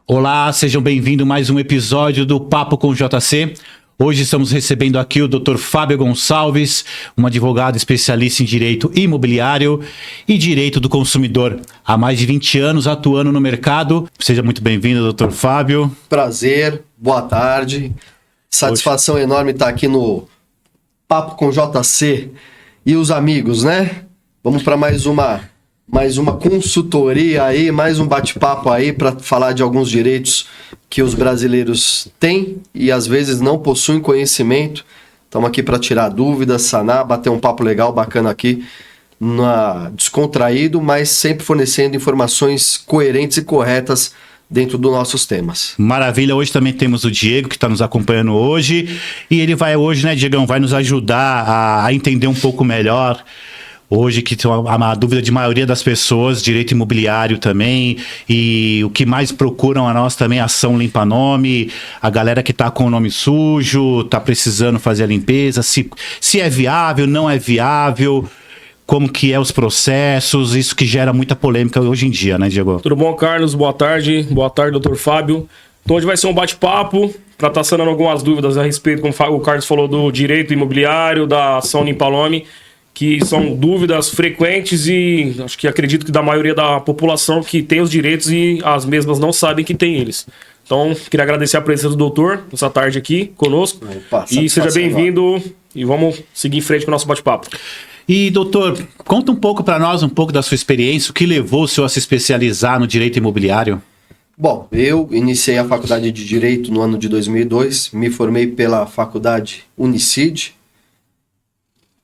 Olá, sejam bem-vindos a mais um episódio do Papo com JC. Hoje estamos recebendo aqui o Dr. Fábio Gonçalves, um advogado especialista em direito imobiliário e direito do consumidor. Há mais de 20 anos atuando no mercado. Seja muito bem-vindo, Dr. Fábio. Prazer, boa tarde. Satisfação enorme estar aqui no Papo com JC e os amigos, né? Vamos para mais uma consultoria aí, mais um bate-papo aí para falar de alguns direitos que os brasileiros têm e às vezes não possuem conhecimento. Estamos aqui para tirar dúvidas, sanar, bater um papo legal, bacana aqui, descontraído, mas sempre fornecendo informações coerentes e corretas dentro dos nossos temas. Maravilha, hoje também temos o Diego que está nos acompanhando hoje e ele vai hoje, né, Diegão, vai nos ajudar a entender um pouco melhor hoje que tem a dúvida de maioria das pessoas, direito imobiliário também, e o que mais procuram a nós também, ação limpa-nome, a galera que tá com o nome sujo, tá precisando fazer a limpeza, se é viável, não é viável, como que é os processos, isso que gera muita polêmica hoje em dia, né, Diego? Tudo bom, Carlos? Boa tarde, doutor Fábio. Então hoje vai ser um bate-papo para estar sanando algumas dúvidas a respeito, como o Carlos falou, do direito imobiliário, da ação limpa-nome, que são dúvidas frequentes e acho que acredito que da maioria da população que tem os direitos e as mesmas não sabem que tem eles. Então, queria agradecer a presença do doutor essa tarde aqui conosco. E seja bem-vindo e vamos seguir em frente com o nosso bate-papo. E, doutor, conta um pouco para nós, um pouco da sua experiência, o que levou o senhor a se especializar no direito imobiliário? Bom, eu iniciei a faculdade de Direito no ano de 2002, me formei pela faculdade Unicid,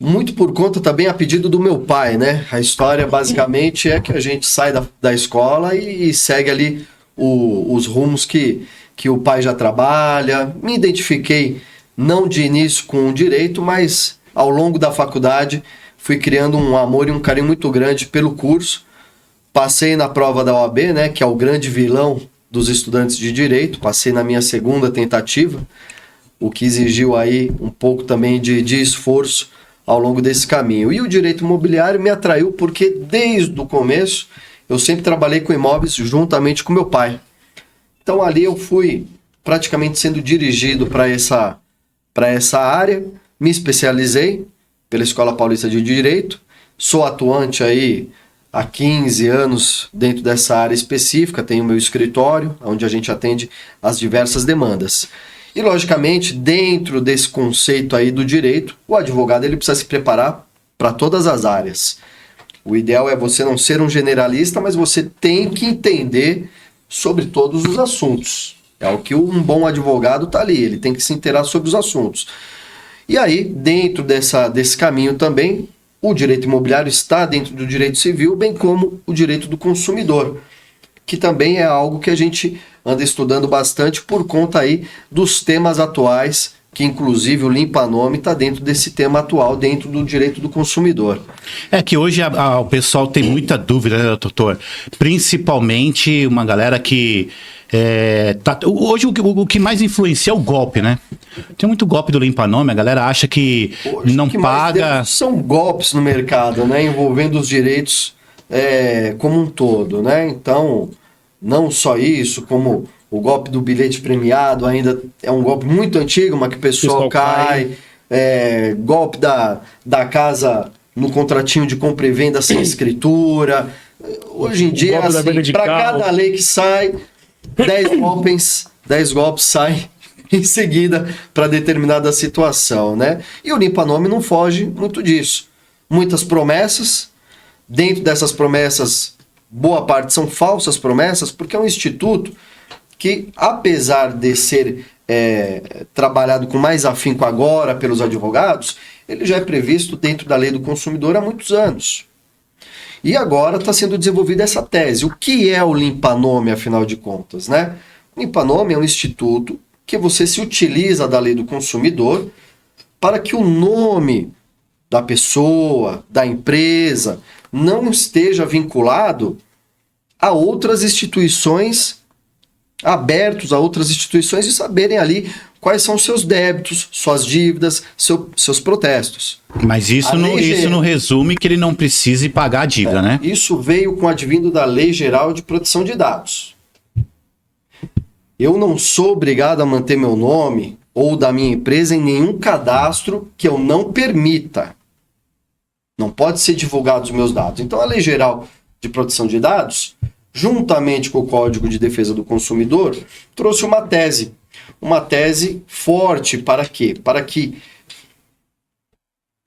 muito por conta também a pedido do meu pai, né? A história basicamente é que a gente sai da escola e segue ali os rumos que o pai já trabalha. Me identifiquei não de início com o direito, mas ao longo da faculdade fui criando um amor e um carinho muito grande pelo curso. Passei na prova da OAB, né? Que é o grande vilão dos estudantes de direito. Passei na minha segunda tentativa, o que exigiu aí um pouco também de esforço ao longo desse caminho. E o direito imobiliário me atraiu porque desde o começo eu sempre trabalhei com imóveis juntamente com meu pai. Então ali eu fui praticamente sendo dirigido para essa área, me especializei pela Escola Paulista de Direito, sou atuante aí há 15 anos dentro dessa área específica, tenho meu escritório, onde a gente atende as diversas demandas. E, logicamente, dentro desse conceito aí do direito, o advogado ele precisa se preparar para todas as áreas. O ideal é você não ser um generalista, mas você tem que entender sobre todos os assuntos. É o que um bom advogado está ali, ele tem que se inteirar sobre os assuntos. E aí, dentro desse caminho também, o direito imobiliário está dentro do direito civil, bem como o direito do consumidor, que também é algo que a gente anda estudando bastante por conta aí dos temas atuais, que inclusive o limpa-nome está dentro desse tema atual, dentro do direito do consumidor. É que hoje o pessoal tem muita dúvida, né, doutor? Principalmente uma galera que... hoje o que mais influencia é o golpe, né? Tem muito golpe do limpa-nome, a galera acha que hoje, não paga... São golpes no mercado, né, envolvendo os direitos como um todo, né? Então, não só isso, como o golpe do bilhete premiado ainda é um golpe muito antigo, mas que o pessoal cai. Golpe da casa no contratinho de compra e venda sem escritura. Hoje em dia, assim, para cada lei que sai, 10 golpes saem em seguida para determinada situação, né? E o limpa-nome não foge muito disso. Muitas promessas, dentro dessas promessas, boa parte são falsas promessas, porque é um instituto que, apesar de ser trabalhado com mais afinco agora pelos advogados, ele já é previsto dentro da lei do consumidor há muitos anos. E agora está sendo desenvolvida essa tese. O que é o limpa-nome, afinal de contas, né? O limpa-nome é um instituto que você se utiliza da lei do consumidor para que o nome da pessoa, da empresa, não esteja vinculado a outras instituições, abertos a outras instituições e saberem ali quais são os seus débitos, suas dívidas, seus protestos. Mas isso não resume que ele não precise pagar a dívida, né? Isso veio com o advindo da Lei Geral de Proteção de Dados. Eu não sou obrigado a manter meu nome ou da minha empresa em nenhum cadastro que eu não permita. Não pode ser divulgado os meus dados. Então, a Lei Geral de Proteção de Dados, juntamente com o Código de Defesa do Consumidor, trouxe uma tese. Uma tese forte para quê? Para que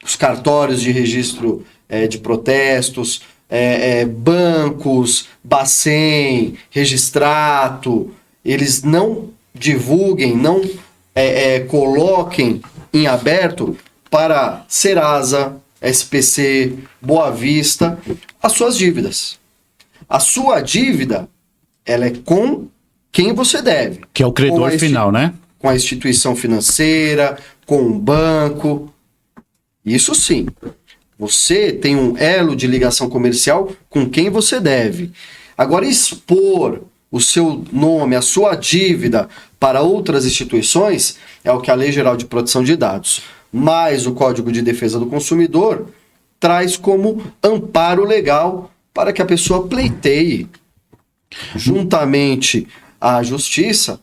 os cartórios de registro de protestos, bancos, Bacen, Registrato, eles não divulguem, não coloquem em aberto para Serasa, SPC, Boa Vista, as suas dívidas. A sua dívida, ela é com quem você deve. Que é o credor final, né? Com a instituição financeira, com o banco. Isso sim. Você tem um elo de ligação comercial com quem você deve. Agora, expor o seu nome, a sua dívida para outras instituições é o que a Lei Geral de Proteção de Dados, mais o Código de Defesa do Consumidor, traz como amparo legal para que a pessoa pleiteie, juntamente à Justiça,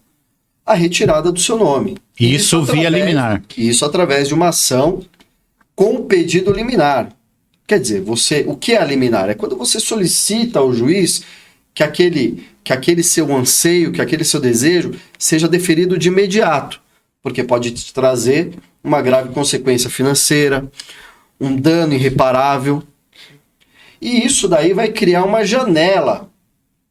a retirada do seu nome. Isso via liminar. Isso através de uma ação com pedido liminar. Quer dizer, o que é a liminar? É quando você solicita ao juiz que aquele seu anseio, que aquele seu desejo seja deferido de imediato, porque pode te trazer uma grave consequência financeira, um dano irreparável. E isso daí vai criar uma janela,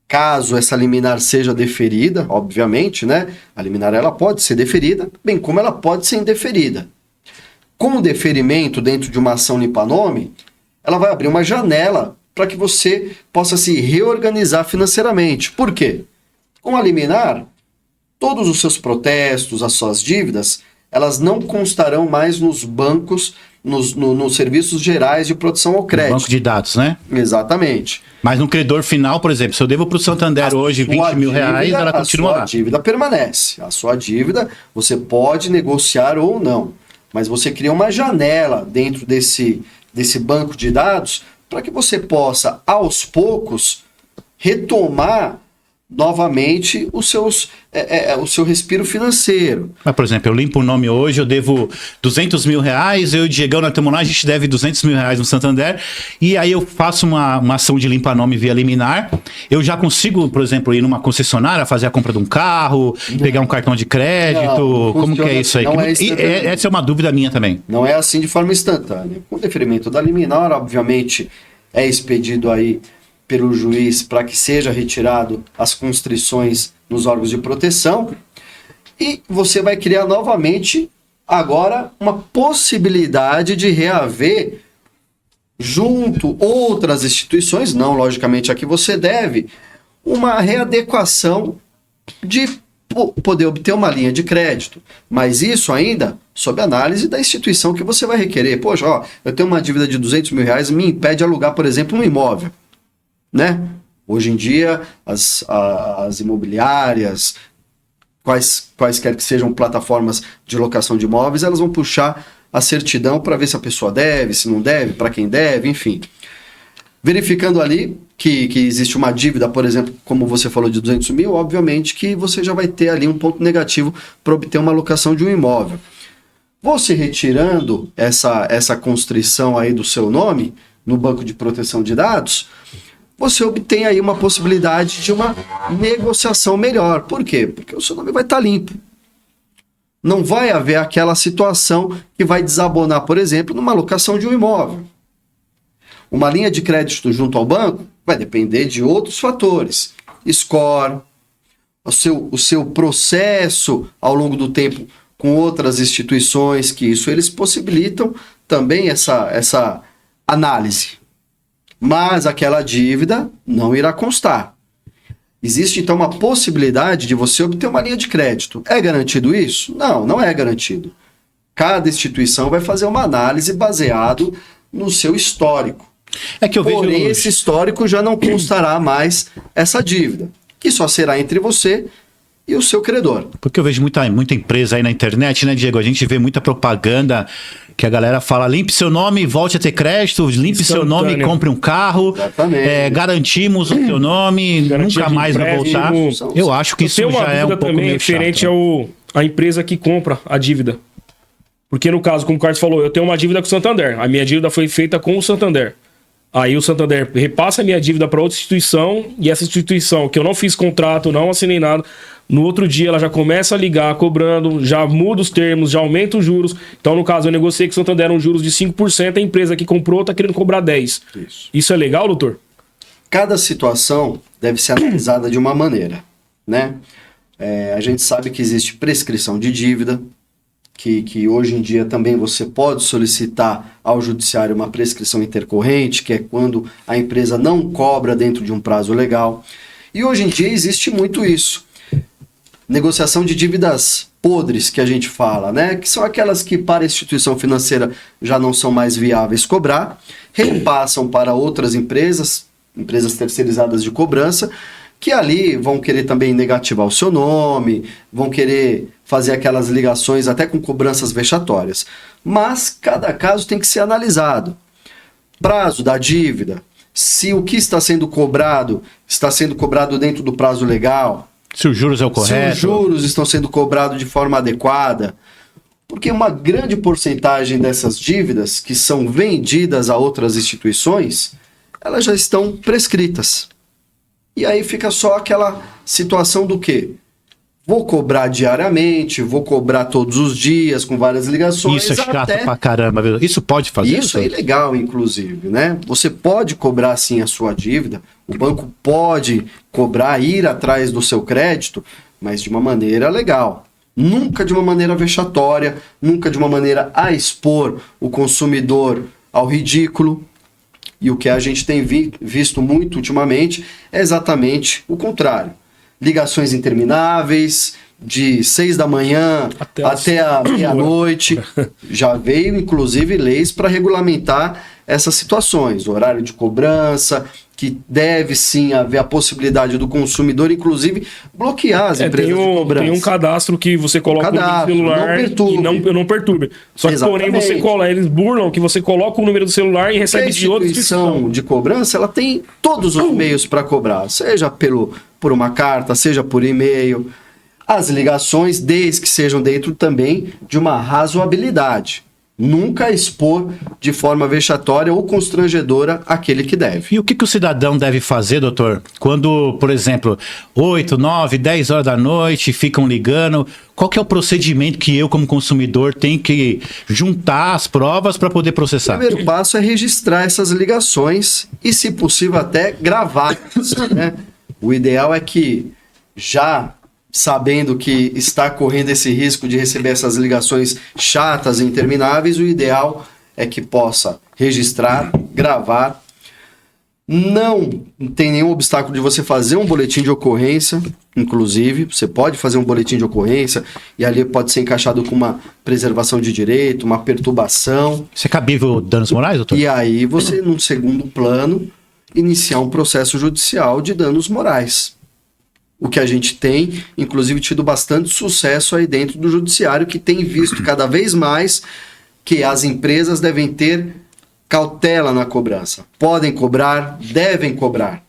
caso essa liminar seja deferida, obviamente, né? A liminar ela pode ser deferida, bem como ela pode ser indeferida. Com o deferimento dentro de uma ação limpa-nome, ela vai abrir uma janela para que você possa se reorganizar financeiramente. Por quê? Com a liminar, todos os seus protestos, as suas dívidas, elas não constarão mais nos bancos, nos serviços gerais de proteção ao crédito. Banco de dados, né? Exatamente. Mas no credor final, por exemplo, se eu devo para o Santander hoje 20 mil reais, ela continua lá. A sua dívida permanece. A sua dívida você pode negociar ou não. Mas você cria uma janela dentro desse banco de dados para que você possa, aos poucos, retomar novamente o seu respiro financeiro. Mas, por exemplo, eu limpo o nome hoje, eu devo 200 mil reais, eu e o Diegão na Temoná, a gente deve 200 mil reais no Santander, e aí eu faço uma ação de limpa-nome via liminar, eu já consigo, por exemplo, ir numa concessionária, fazer a compra de um carro, pegar um cartão de crédito, como que é isso aí? Essa é uma dúvida minha também. Não é assim de forma instantânea. Com o deferimento da liminar, obviamente, é expedido aí pelo juiz para que seja retirado as constrições nos órgãos de proteção, e você vai criar novamente agora uma possibilidade de reaver junto outras instituições, não logicamente a que você deve, uma readequação de poder obter uma linha de crédito, mas isso ainda sob análise da instituição que você vai requerer. Poxa, eu tenho uma dívida de 200 mil reais, me impede de alugar, por exemplo, um imóvel. Né? Hoje em dia, as imobiliárias, quaisquer que sejam plataformas de locação de imóveis, elas vão puxar a certidão para ver se a pessoa deve, se não deve, para quem deve, enfim. Verificando ali que existe uma dívida, por exemplo, como você falou, de 200 mil, obviamente que você já vai ter ali um ponto negativo para obter uma locação de um imóvel. Você retirando essa constrição aí do seu nome no banco de proteção de dados, você obtém aí uma possibilidade de uma negociação melhor. Por quê? Porque o seu nome vai estar limpo. Não vai haver aquela situação que vai desabonar, por exemplo, numa locação de um imóvel. Uma linha de crédito junto ao banco vai depender de outros fatores. Score, o seu processo ao longo do tempo com outras instituições, que isso eles possibilitam também essa análise. Mas aquela dívida não irá constar. Existe, então, uma possibilidade de você obter uma linha de crédito. É garantido isso? Não, não é garantido. Cada instituição vai fazer uma análise baseado no seu histórico. Porém, esse histórico já não constará mais essa dívida, que só será entre você e o seu credor. Porque eu vejo muita empresa aí na internet, né, Diego? A gente vê muita propaganda Que a galera fala, limpe seu nome e volte a ter crédito, limpe seu nome e compre um carro. Exatamente. Garantimos o seu nome, Garantia nunca mais vai voltar. Eu acho que isso já é um pouco também meio referente chato, né? à empresa que compra a dívida. Porque no caso, como o Carlos falou, eu tenho uma dívida com o Santander. A minha dívida foi feita com o Santander. Aí o Santander repassa a minha dívida para outra instituição, e essa instituição, que eu não fiz contrato, não assinei nada, no outro dia ela já começa a ligar cobrando, já muda os termos, já aumenta os juros. Então, no caso, eu negociei com o Santander um juros de 5%, a empresa que comprou está querendo cobrar 10%. Isso é legal, doutor? Cada situação deve ser analisada de uma maneira, né? A gente sabe que existe prescrição de dívida, que hoje em dia também você pode solicitar ao judiciário uma prescrição intercorrente, que é quando a empresa não cobra dentro de um prazo legal. E hoje em dia existe muito isso. Negociação de dívidas podres, que a gente fala, né? Que são aquelas que para a instituição financeira já não são mais viáveis cobrar, repassam para outras empresas terceirizadas de cobrança, que ali vão querer também negativar o seu nome, vão querer fazer aquelas ligações até com cobranças vexatórias. Mas cada caso tem que ser analisado. Prazo da dívida, se o que está sendo cobrado dentro do prazo legal, se os juros é o correto, se os juros estão sendo cobrados de forma adequada, porque uma grande porcentagem dessas dívidas que são vendidas a outras instituições, elas já estão prescritas. E aí fica só aquela situação do quê? Vou cobrar diariamente, vou cobrar todos os dias, com várias ligações. Isso é chato pra caramba, viu? Isso pode fazer? Isso é ilegal, inclusive, né? Você pode cobrar, sim, a sua dívida, o banco pode cobrar, ir atrás do seu crédito, mas de uma maneira legal. Nunca de uma maneira vexatória, nunca de uma maneira a expor o consumidor ao ridículo. E o que a gente tem visto muito ultimamente é exatamente o contrário. Ligações intermináveis, de 6 da manhã até a meia-noite. Já veio, inclusive, leis para regulamentar essas situações. Horário de cobrança, que deve sim haver a possibilidade do consumidor, inclusive, bloquear as empresas de cobrança. Tem um cadastro que você coloca no celular e não perturbe. Só que, porém, eles burlam que você coloca o número do celular e recebe de outra instituição. De cobrança, ela tem todos os meios para cobrar, seja por uma carta, seja por e-mail. As ligações, desde que sejam dentro também de uma razoabilidade. Nunca expor de forma vexatória ou constrangedora aquele que deve. E o que o cidadão deve fazer, doutor? Quando, por exemplo, 8, 9, 10 horas da noite ficam ligando, qual que é o procedimento que eu, como consumidor, tenho que juntar as provas para poder processar? O primeiro passo é registrar essas ligações e, se possível, até gravar. Né? O ideal é que, já sabendo que está correndo esse risco de receber essas ligações chatas e intermináveis, o ideal é que possa registrar, gravar. Não tem nenhum obstáculo de você fazer um boletim de ocorrência, inclusive, você pode fazer um boletim de ocorrência e ali pode ser encaixado com uma preservação de direito, uma perturbação. Isso é cabível danos morais, doutor? E aí você, num segundo plano, iniciar um processo judicial de danos morais. O que a gente tem, inclusive, tido bastante sucesso aí dentro do judiciário, que tem visto cada vez mais que as empresas devem ter cautela na cobrança. Podem cobrar, devem cobrar.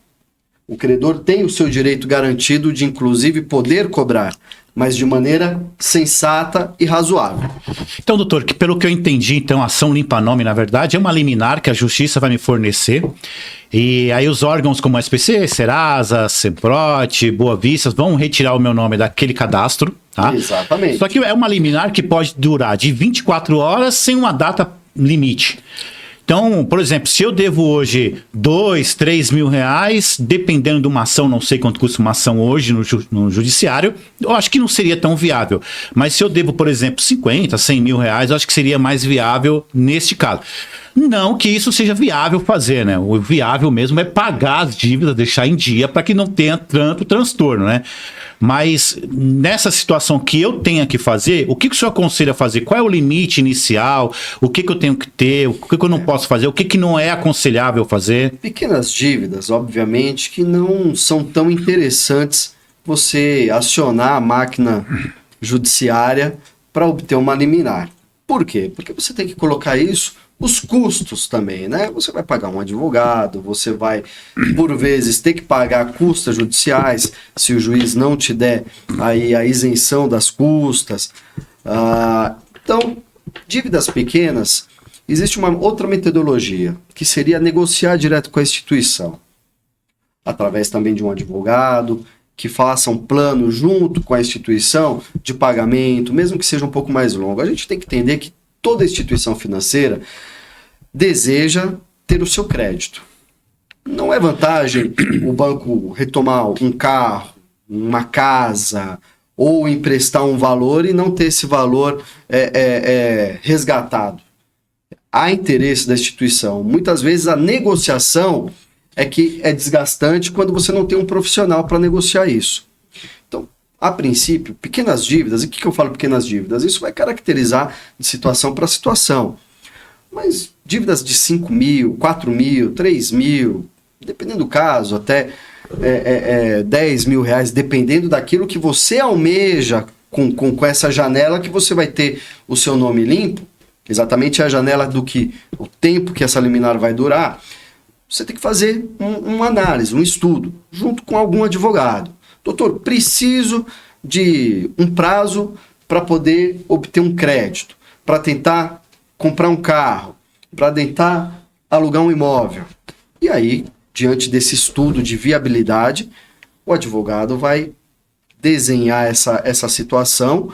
O credor tem o seu direito garantido de, inclusive, poder cobrar, mas de maneira sensata e razoável. Então, doutor, que pelo que eu entendi, então, a ação limpa-nome, na verdade, é uma liminar que a justiça vai me fornecer. E aí os órgãos como a SPC, Serasa, Semprot, Boa Vista vão retirar o meu nome daquele cadastro. Tá? Exatamente. Só que é uma liminar que pode durar de 24 horas sem uma data limite. Então, por exemplo, se eu devo hoje 2, 3 mil reais, dependendo de uma ação, não sei quanto custa uma ação hoje no judiciário, eu acho que não seria tão viável. Mas se eu devo, por exemplo, 50, 100 mil reais, eu acho que seria mais viável neste caso. Não que isso seja viável fazer, né? O viável mesmo é pagar as dívidas, deixar em dia para que não tenha tanto transtorno, né? Mas nessa situação que eu tenha que fazer, o que o senhor aconselha a fazer? Qual é o limite inicial? O que eu tenho que ter? O que eu não posso fazer? O que não é aconselhável fazer? Pequenas dívidas, obviamente, que não são tão interessantes você acionar a máquina judiciária para obter uma liminar. Por quê? Porque você tem que colocar isso, os custos também, né? Você vai pagar um advogado, você vai, por vezes, ter que pagar custas judiciais, se o juiz não te der aí a isenção das custas. Então, dívidas pequenas, existe uma outra metodologia, que seria negociar direto com a instituição, através também de um advogado, que faça um plano junto com a instituição de pagamento, mesmo que seja um pouco mais longo. A gente tem que entender que toda instituição financeira deseja ter o seu crédito. Não é vantagem o banco retomar um carro, uma casa, ou emprestar um valor e não ter esse valor resgatado. Há interesse da instituição. Muitas vezes a negociação é que é desgastante quando você não tem um profissional para negociar isso. Então, a princípio, pequenas dívidas, e o que eu falo pequenas dívidas? Isso vai caracterizar de situação para situação. Mas dívidas de 5 mil, 4 mil, 3 mil, dependendo do caso, até 10 mil reais, dependendo daquilo que você almeja com essa janela que você vai ter o seu nome limpo, exatamente a janela o tempo que essa liminar vai durar. Você tem que fazer uma análise, um estudo, junto com algum advogado. Doutor, preciso de um prazo para poder obter um crédito, para tentar comprar um carro, para tentar alugar um imóvel. E aí, diante desse estudo de viabilidade, o advogado vai desenhar essa situação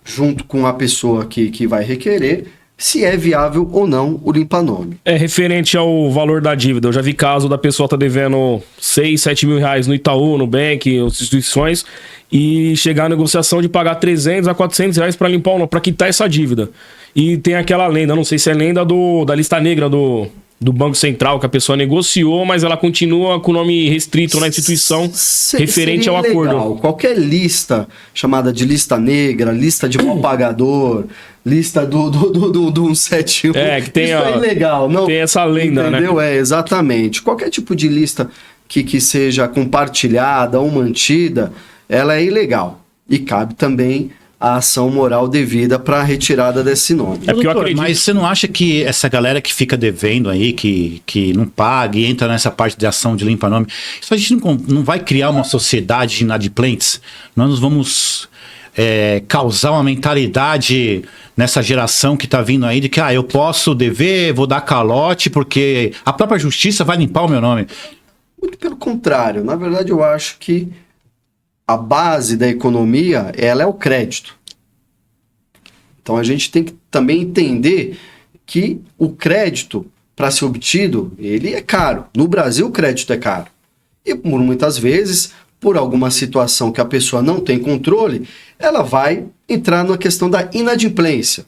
junto com a pessoa que vai requerer, se é viável ou não o limpa-nome. Referente ao valor da dívida, eu já vi caso da pessoa tá devendo 6, 7 mil reais no Itaú, no Bank, instituições, e chegar à negociação de pagar 300 a 400 reais para limpar o nome, para quitar essa dívida. E tem aquela lenda, não sei se é lenda da lista negra do Banco Central, que a pessoa negociou, mas ela continua com o nome restrito na instituição referente ao acordo. Qualquer lista chamada de lista negra, lista de mal pagador, lista do 171, que tem, isso é ilegal. Não, tem essa lenda, entendeu? né? Exatamente. Qualquer tipo de lista que seja compartilhada ou mantida, ela é ilegal. E cabe também a ação moral devida para a retirada desse nome. Doutor, mas você não acha que essa galera que fica devendo aí, que não paga e entra nessa parte de ação de limpa-nome, isso a gente não vai criar uma sociedade de inadimplentes? Nós vamos causar uma mentalidade nessa geração que está vindo aí de que eu posso dever, vou dar calote, porque a própria justiça vai limpar o meu nome. Muito pelo contrário. Na verdade, eu acho que a base da economia, ela é o crédito. Então a gente tem que também entender que o crédito, para ser obtido, ele é caro. No Brasil, o crédito é caro. E por muitas vezes, por alguma situação que a pessoa não tem controle, ela vai entrar na questão da inadimplência.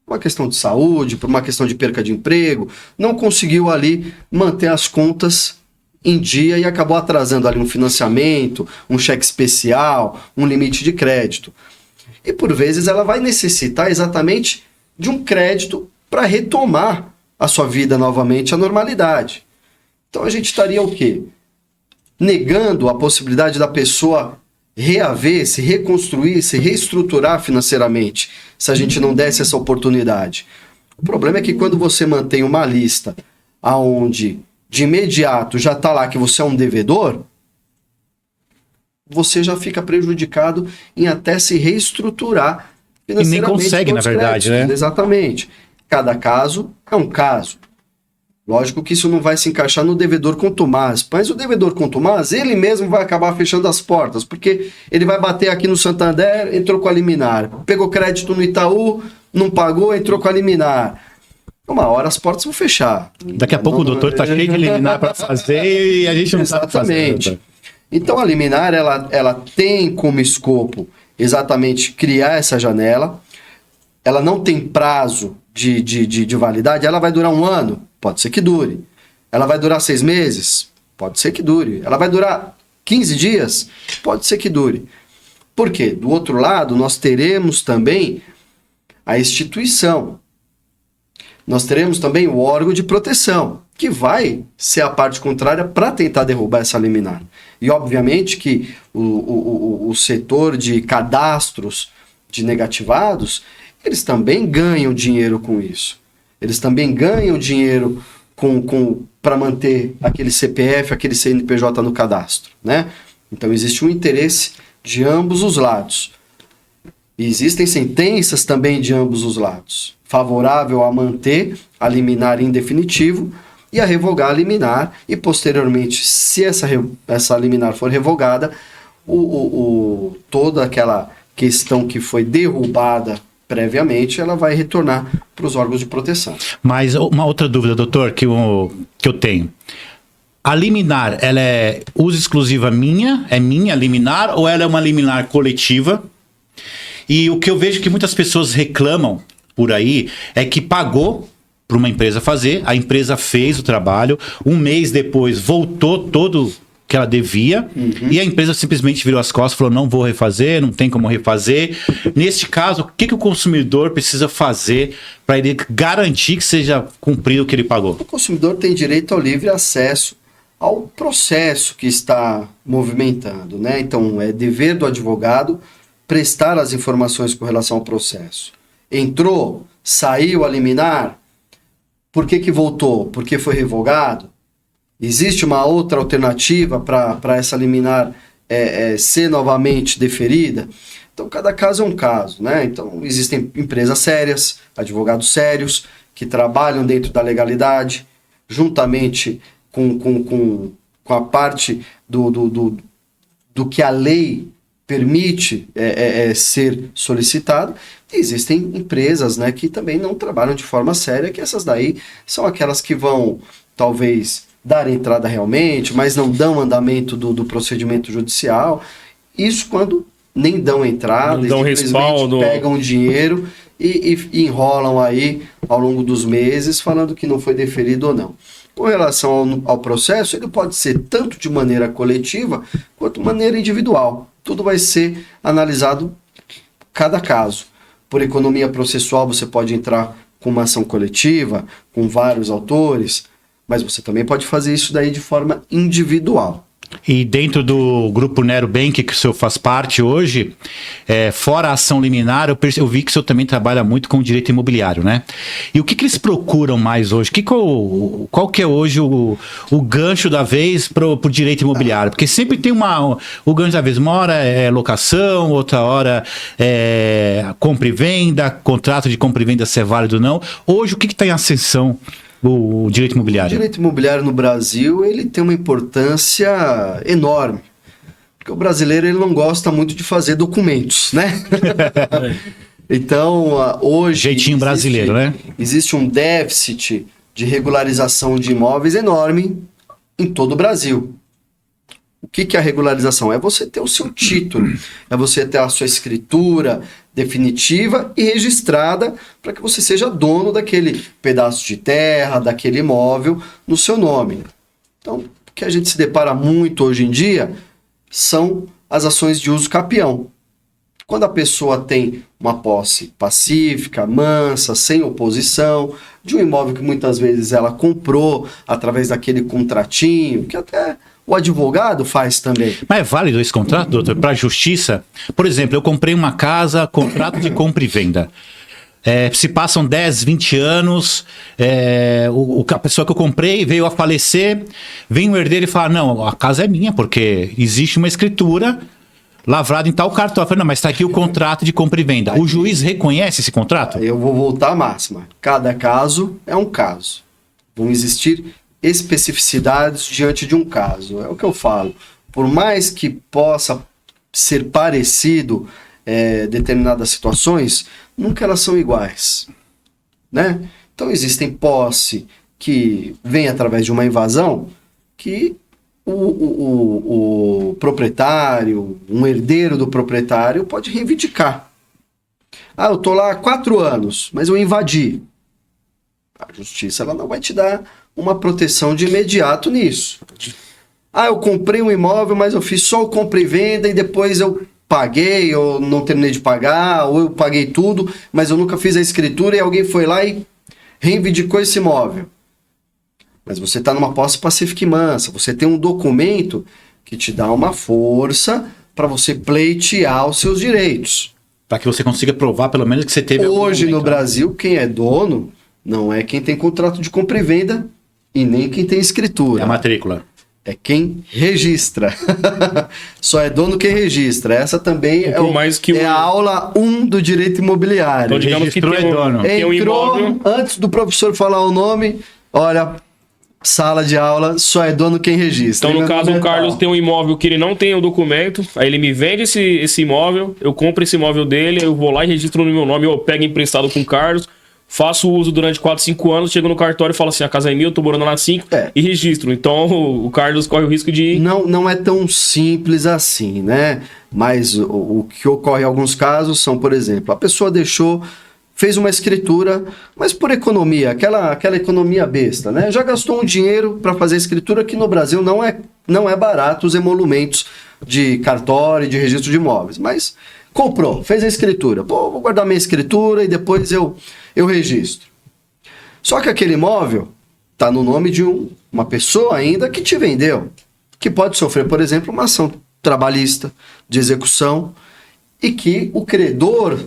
Uma questão de saúde, por uma questão de perca de emprego, não conseguiu ali manter as contas em dia e acabou atrasando ali um financiamento, um cheque especial, um limite de crédito. E por vezes ela vai necessitar exatamente de um crédito para retomar a sua vida novamente à normalidade. Então a gente estaria o quê? Negando a possibilidade da pessoa reaver, se reconstruir, se reestruturar financeiramente, se a gente não desse essa oportunidade. O problema é que quando você mantém uma lista aonde de imediato já está lá que você é um devedor, você já fica prejudicado em até se reestruturar financeiramente. E nem consegue, na verdade, créditos, né? Exatamente. Cada caso é um caso. Lógico que isso não vai se encaixar no devedor contumaz, mas o devedor contumaz, ele mesmo vai acabar fechando as portas, porque ele vai bater aqui no Santander, entrou com a liminar. Pegou crédito no Itaú, não pagou, entrou com a liminar. Uma hora as portas vão fechar. Daqui a pouco o doutor está cheio de liminar para fazer e a gente não sabe fazer. Exatamente. Então a liminar, ela tem como escopo exatamente criar essa janela. Ela não tem prazo de validade. Ela vai durar 1 ano? Pode ser que dure. Ela vai durar 6 meses? Pode ser que dure. Ela vai durar 15 dias? Pode ser que dure. Por quê? Do outro lado, nós teremos também a instituição. Nós teremos também o órgão de proteção, que vai ser a parte contrária para tentar derrubar essa liminar. E, obviamente, que o setor de cadastros de negativados, eles também ganham dinheiro com isso. Eles também ganham dinheiro para manter aquele CPF, aquele CNPJ no cadastro, né? Então existe um interesse de ambos os lados. E existem sentenças também de ambos os lados, favorável a manter a liminar em definitivo e a revogar a liminar, e posteriormente, se essa liminar for revogada, toda aquela questão que foi derrubada previamente, ela vai retornar para os órgãos de proteção. Mas uma outra dúvida, doutor, que eu tenho. A liminar, ela é uso exclusiva minha? É minha liminar? Ou ela é uma liminar coletiva? E o que eu vejo que muitas pessoas reclamam por aí é que pagou para uma empresa fazer, a empresa fez o trabalho, um mês depois voltou todo que ela devia, e a empresa simplesmente virou as costas e falou, não vou refazer, não tem como refazer. Neste caso, o que o consumidor precisa fazer para ele garantir que seja cumprido o que ele pagou? O consumidor tem direito ao livre acesso ao processo que está movimentando, né? Então, é dever do advogado prestar as informações com relação ao processo. Entrou, saiu a liminar, por que voltou? Porque foi revogado? Existe uma outra alternativa para essa liminar ser novamente deferida? Então, cada caso é um caso, né? Então, existem empresas sérias, advogados sérios, que trabalham dentro da legalidade, juntamente com a parte do que a lei permite ser solicitado. Existem empresas, né, que também não trabalham de forma séria, que essas daí são aquelas que vão, talvez, dar entrada realmente, mas não dão andamento do procedimento judicial. Isso quando nem dão entrada, não dão respaldo, pegam o dinheiro e enrolam aí ao longo dos meses, falando que não foi deferido ou não. Com relação ao processo, ele pode ser tanto de maneira coletiva quanto de maneira individual. Tudo vai ser analisado cada caso. Por economia processual, você pode entrar com uma ação coletiva, com vários autores, mas você também pode fazer isso daí de forma individual. E dentro do grupo Nero Bank, que o senhor faz parte hoje, fora a ação liminar, eu vi que o senhor também trabalha muito com direito imobiliário, né? E o que eles procuram mais hoje? Qual que é hoje o gancho da vez para o direito imobiliário? Porque sempre tem o gancho da vez. Uma hora é locação, outra hora é compra e venda, contrato de compra e venda se é válido ou não. Hoje, o que está em ascensão? O direito imobiliário. O direito imobiliário no Brasil, ele tem uma importância enorme. Porque o brasileiro, ele não gosta muito de fazer documentos, né? Então, hoje... Jeitinho brasileiro, né? Existe um déficit de regularização de imóveis enorme em todo o Brasil. O que é a regularização? É você ter o seu título, é você ter a sua escritura definitiva e registrada para que você seja dono daquele pedaço de terra, daquele imóvel no seu nome. Então, o que a gente se depara muito hoje em dia são as ações de uso capião. Quando a pessoa tem uma posse pacífica, mansa, sem oposição, de um imóvel que muitas vezes ela comprou através daquele contratinho, que até o advogado faz também. Mas é válido esse contrato, doutor, para a justiça? Por exemplo, eu comprei uma casa, contrato de compra e venda. Se passam 10, 20 anos, a pessoa que eu comprei veio a falecer, vem o herdeiro e fala, não, a casa é minha, porque existe uma escritura lavrada em tal cartório. Não, mas está aqui o contrato de compra e venda. O juiz reconhece esse contrato? Eu vou voltar à máxima. Cada caso é um caso. Vão existir especificidades diante de um caso. É o que eu falo. Por mais que possa ser parecido determinadas situações, nunca elas são iguais, né? Então existem posse que vem através de uma invasão que o proprietário, um herdeiro do proprietário pode reivindicar. Eu tô lá há 4 anos, mas eu invadi. A justiça ela não vai te dar uma proteção de imediato nisso. Eu comprei um imóvel, mas eu fiz só o compra e venda e depois eu paguei, ou não terminei de pagar, ou eu paguei tudo, mas eu nunca fiz a escritura e alguém foi lá e reivindicou esse imóvel. Mas você está numa posse pacífica e mansa, você tem um documento que te dá uma força para você pleitear os seus direitos. Para que você consiga provar, pelo menos, que você teve... algum Hoje no momento, né? Brasil, quem é dono não é quem tem contrato de compra e venda e nem quem tem É escritura. a matrícula. É quem registra. Só é dono quem registra. Essa também é, Por mais que é a aula 1 do direito imobiliário. Então, digamos que Registrou tem é dono. tem um Entrou, imóvel. antes do professor falar o nome, olha, sala de aula, só é dono quem registra. Então, no Ele vai caso, o comentar. Carlos tem um imóvel que ele não tem o documento, aí ele me vende esse imóvel, eu compro esse imóvel dele, eu vou lá e registro no meu nome, eu pego emprestado com o Carlos, faço uso durante 4, 5 anos, chego no cartório e falo assim, a casa é minha, eu tô morando lá 5, É. e registro. Então, o Carlos corre o risco de... Não é tão simples assim, né? Mas o que ocorre em alguns casos são, por exemplo, a pessoa fez uma escritura, mas por economia, aquela economia besta, né? Já gastou um dinheiro para fazer a escritura, que no Brasil não é barato os emolumentos de cartório e de registro de imóveis, mas comprou, fez a escritura. Pô, vou guardar minha escritura e depois eu registro. Só que aquele imóvel está no nome de uma pessoa ainda que te vendeu, que pode sofrer, por exemplo, uma ação trabalhista de execução e que o credor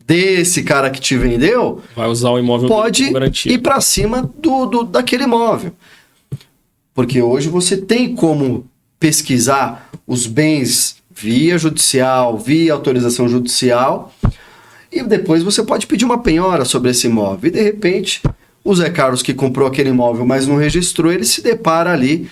desse cara que te vendeu Vai usar o imóvel pode como garantia. ir para cima daquele imóvel. Porque hoje você tem como pesquisar os bens via judicial, via autorização judicial, e depois você pode pedir uma penhora sobre esse imóvel. E de repente, o Zé Carlos que comprou aquele imóvel, mas não registrou, ele se depara ali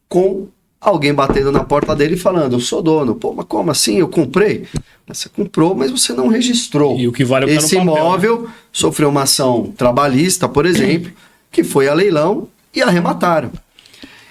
com alguém batendo na porta dele e falando, eu sou dono. Pô, mas como assim? Eu comprei? Você comprou, mas você não registrou. E o que vale é o que tá no Esse papel, imóvel sofreu uma ação trabalhista, por exemplo, que foi a leilão e arremataram.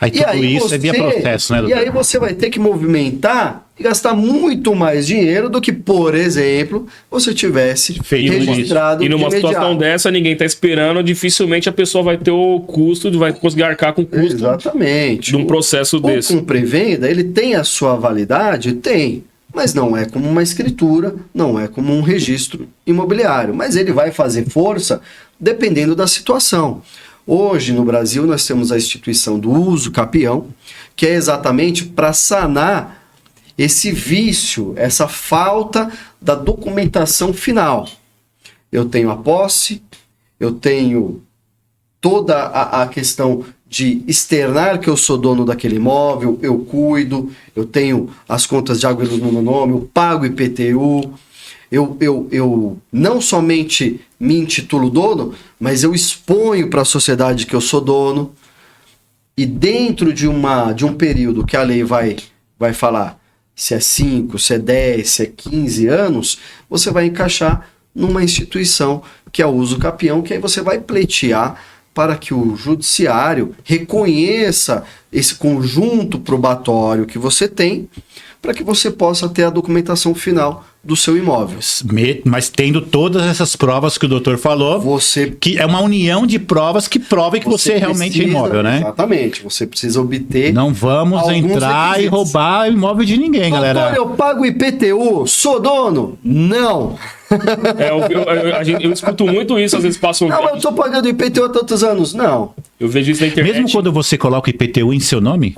Aí tudo isso é via processo, né, E doutor? aí você vai ter que movimentar e gastar muito mais dinheiro do que, por exemplo, você tivesse Feito registrado E numa de situação imediato. dessa, ninguém tá esperando, dificilmente a pessoa vai ter o custo, vai conseguir arcar com o custo Exatamente. de um processo desse. O compra e venda, ele tem a sua validade? Tem. Mas não é como uma escritura, não é como um registro imobiliário. Mas ele vai fazer força dependendo da situação. Hoje, no Brasil, nós temos a instituição do uso capião, que é exatamente para sanar esse vício, essa falta da documentação final. Eu tenho a posse, eu tenho toda a questão de externar que eu sou dono daquele imóvel, eu cuido, eu tenho as contas de água e luz no meu nome, eu pago IPTU, eu não somente me intitulo dono, mas eu exponho para a sociedade que eu sou dono, e dentro de um período que a lei vai falar se é 5, se é 10, se é 15 anos, você vai encaixar numa instituição que é o uso capião, que aí você vai pleitear para que o judiciário reconheça esse conjunto probatório que você tem, para que você possa ter a documentação final do seu imóvel. Mas tendo todas essas provas que o doutor falou, Você que é uma união de provas que provem que você realmente é precisa- imóvel, né? Exatamente. Você precisa obter. Não vamos alguns entrar e requisitos. roubar o imóvel de ninguém, Doutor, galera. eu pago IPTU, sou dono? Não. Eu escuto muito isso, às vezes passa um Não, eu tô pagando IPTU há tantos anos. Não. Eu vejo isso na internet. Mesmo quando você coloca o IPTU em seu nome,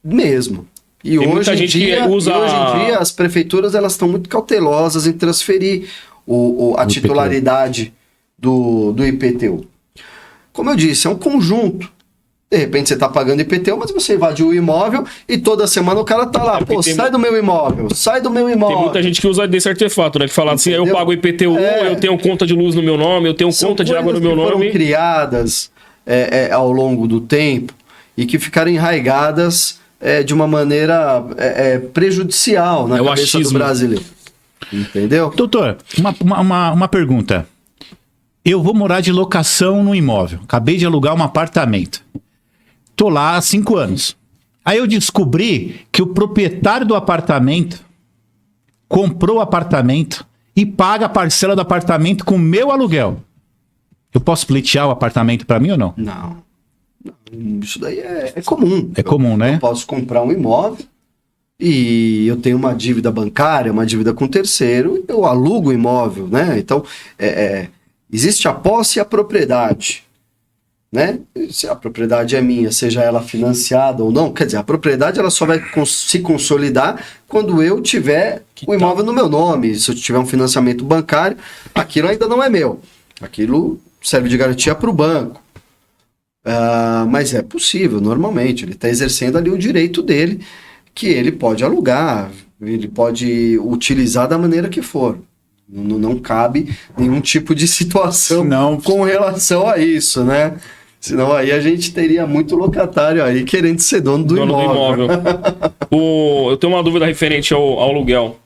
Mesmo. E Tem muita gente que usa- hoje em dia as prefeituras elas estão muito cautelosas em transferir a IPTU. titularidade do IPTU. Como eu disse, é um conjunto. De repente você está pagando IPTU, mas você invadiu o imóvel e toda semana o cara tá lá. porque Pô, tem sai do meu imóvel, sai do meu imóvel. Tem muita gente que usa desse artefato, né? Que fala assim, eu Entendeu? pago IPTU, É. eu tenho conta de luz no meu nome, eu tenho São conta de água no coisas meu que foram nome. criadas ao longo do tempo e que ficaram enraigadas de uma maneira prejudicial na É o cabeça do achismo. brasileiro. Entendeu? doutor, uma pergunta. Eu vou morar de locação no imóvel. Acabei de alugar um apartamento. Tô lá há 5 anos. Aí eu descobri que o proprietário do apartamento comprou o apartamento e paga a parcela do apartamento com o meu aluguel. Eu posso pleitear o apartamento para mim ou não? Não. Isso daí é comum. É comum, né? Eu posso comprar um imóvel e eu tenho uma dívida bancária, uma dívida com terceiro, eu alugo o imóvel, né? Então, existe a posse e a propriedade. né? Se a propriedade é minha, seja ela financiada ou não, quer dizer, a propriedade ela só vai se consolidar quando eu tiver o imóvel no meu nome. Se eu tiver um financiamento bancário, aquilo ainda não é meu. Aquilo serve de garantia para o banco. Mas é possível, normalmente. Ele está exercendo ali o direito dele, que ele pode alugar, ele pode utilizar da maneira que for. Não cabe nenhum tipo de situação com relação a isso, né? Senão aí a gente teria muito locatário aí querendo ser dono do imóvel. Eu tenho uma dúvida referente ao aluguel.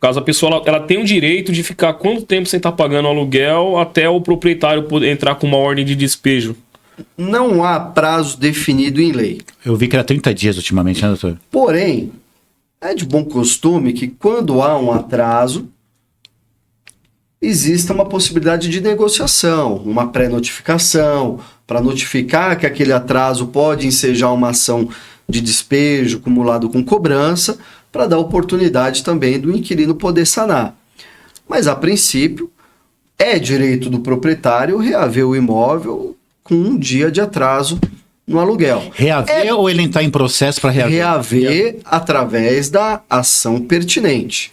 Caso a pessoa ela tem o direito de ficar quanto tempo sem estar pagando o aluguel até o proprietário poder entrar com uma ordem de despejo? Não há prazo definido em lei. Eu vi que era 30 dias ultimamente, né, doutor? Porém, é de bom costume que quando há um atraso, exista uma possibilidade de negociação, uma pré-notificação, para notificar que aquele atraso pode ensejar uma ação de despejo acumulado com cobrança, para dar oportunidade também do inquilino poder sanar. Mas, a princípio, é direito do proprietário reaver o imóvel com um dia de atraso no aluguel. Reaver ou ele está em processo para reaver? Reaver através da ação pertinente.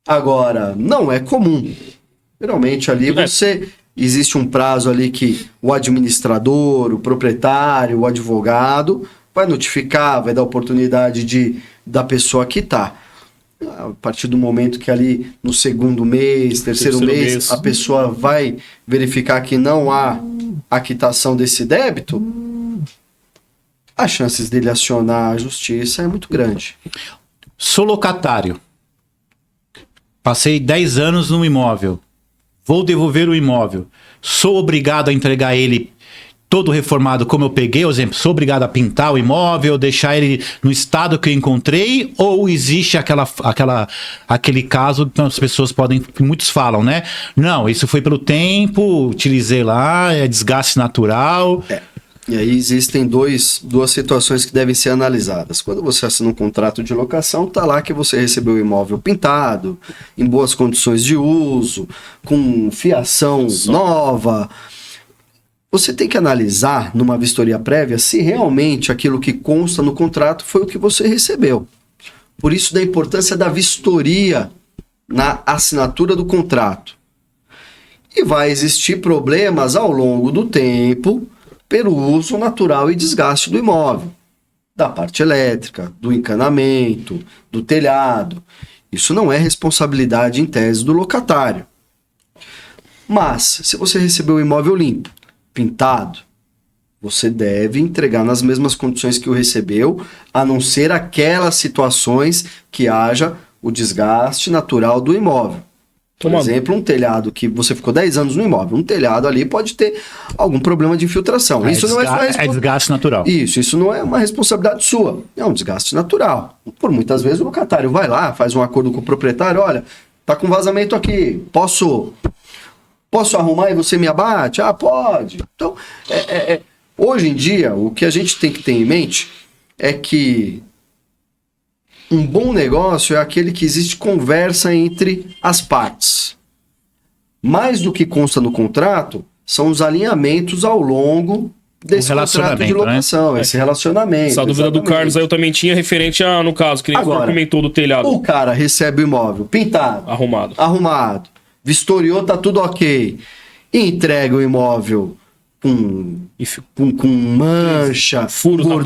Agora, não é comum. Geralmente ali existe um prazo ali que o administrador, o proprietário, o advogado vai notificar, vai dar oportunidade da pessoa quitar. A partir do momento que ali no segundo mês, terceiro mês, a pessoa vai verificar que não há a quitação desse débito, as chances dele acionar a justiça é muito grande. Sou locatário. Passei 10 anos no imóvel. Vou devolver o imóvel. Sou obrigado a entregar ele todo reformado como eu peguei, por exemplo, sou obrigado a pintar o imóvel, deixar ele no estado que eu encontrei, ou existe aquele caso que as pessoas muitos falam, né? Não, isso foi pelo tempo, utilizei lá, é desgaste natural. E aí existem duas situações que devem ser analisadas. Quando você assina um contrato de locação, está lá que você recebeu o imóvel pintado, em boas condições de uso, com fiação nova. Você tem que analisar numa vistoria prévia se realmente aquilo que consta no contrato foi o que você recebeu. Por isso da importância da vistoria na assinatura do contrato. E vai existir problemas ao longo do tempo pelo uso natural e desgaste do imóvel, da parte elétrica, do encanamento, do telhado. Isso não é responsabilidade em tese do locatário. Mas, se você recebeu o imóvel limpo, pintado, você deve entregar nas mesmas condições que o recebeu, a não ser aquelas situações que haja o desgaste natural do imóvel. Por exemplo, um telhado que você ficou 10 anos no imóvel, um telhado ali pode ter algum problema de infiltração. Isso não é desgaste natural. Isso não é uma responsabilidade sua, é um desgaste natural. Por muitas vezes o locatário vai lá, faz um acordo com o proprietário, olha, tá com vazamento aqui, posso arrumar e você me abate? Ah, pode. Então, hoje em dia, o que a gente tem que ter em mente é que um bom negócio é aquele que existe conversa entre as partes. Mais do que consta no contrato, são os alinhamentos ao longo desse contrato de locação, né? Esse relacionamento. Essa dúvida do Carlos aí eu também tinha referente a, no caso, que nem agora, comentou do telhado. O cara recebe o imóvel pintado, arrumado, vistoriou, tá tudo ok, e entrega o imóvel com mancha, furo na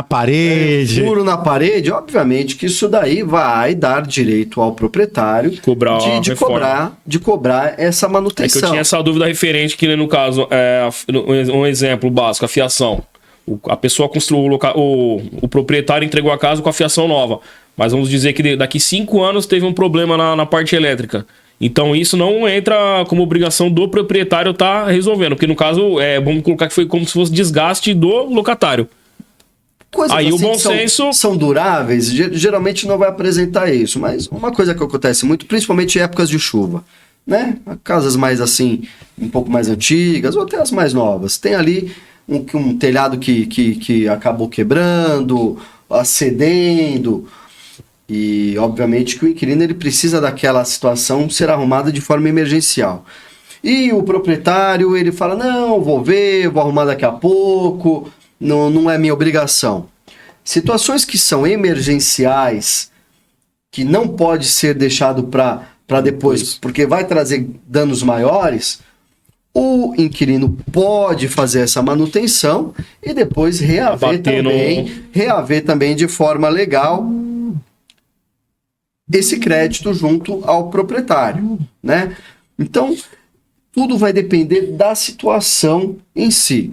parede. Furo na parede, obviamente que isso daí vai dar direito ao proprietário de cobrar essa manutenção. É que eu tinha essa dúvida referente que, no caso, um exemplo básico, a fiação. A pessoa construiu, o proprietário entregou a casa com a fiação nova, mas vamos dizer que daqui 5 anos teve um problema na parte elétrica. Então isso não entra como obrigação do proprietário estar resolvendo, porque no caso, vamos colocar que foi como se fosse desgaste do locatário. Coisas aí assim o bom senso são duráveis, geralmente não vai apresentar isso, mas uma coisa que acontece muito, principalmente em épocas de chuva, né? Casas mais assim, um pouco mais antigas, ou até as mais novas, tem ali um telhado que acabou quebrando, acendendo. E, obviamente, que o inquilino ele precisa daquela situação ser arrumada de forma emergencial. E o proprietário, ele fala, não, vou ver, vou arrumar daqui a pouco, não é minha obrigação. Situações que são emergenciais, que não pode ser deixado para depois, porque vai trazer danos maiores, o inquilino pode fazer essa manutenção e depois reaver também de forma legal esse crédito junto ao proprietário, né? Então, tudo vai depender da situação em si.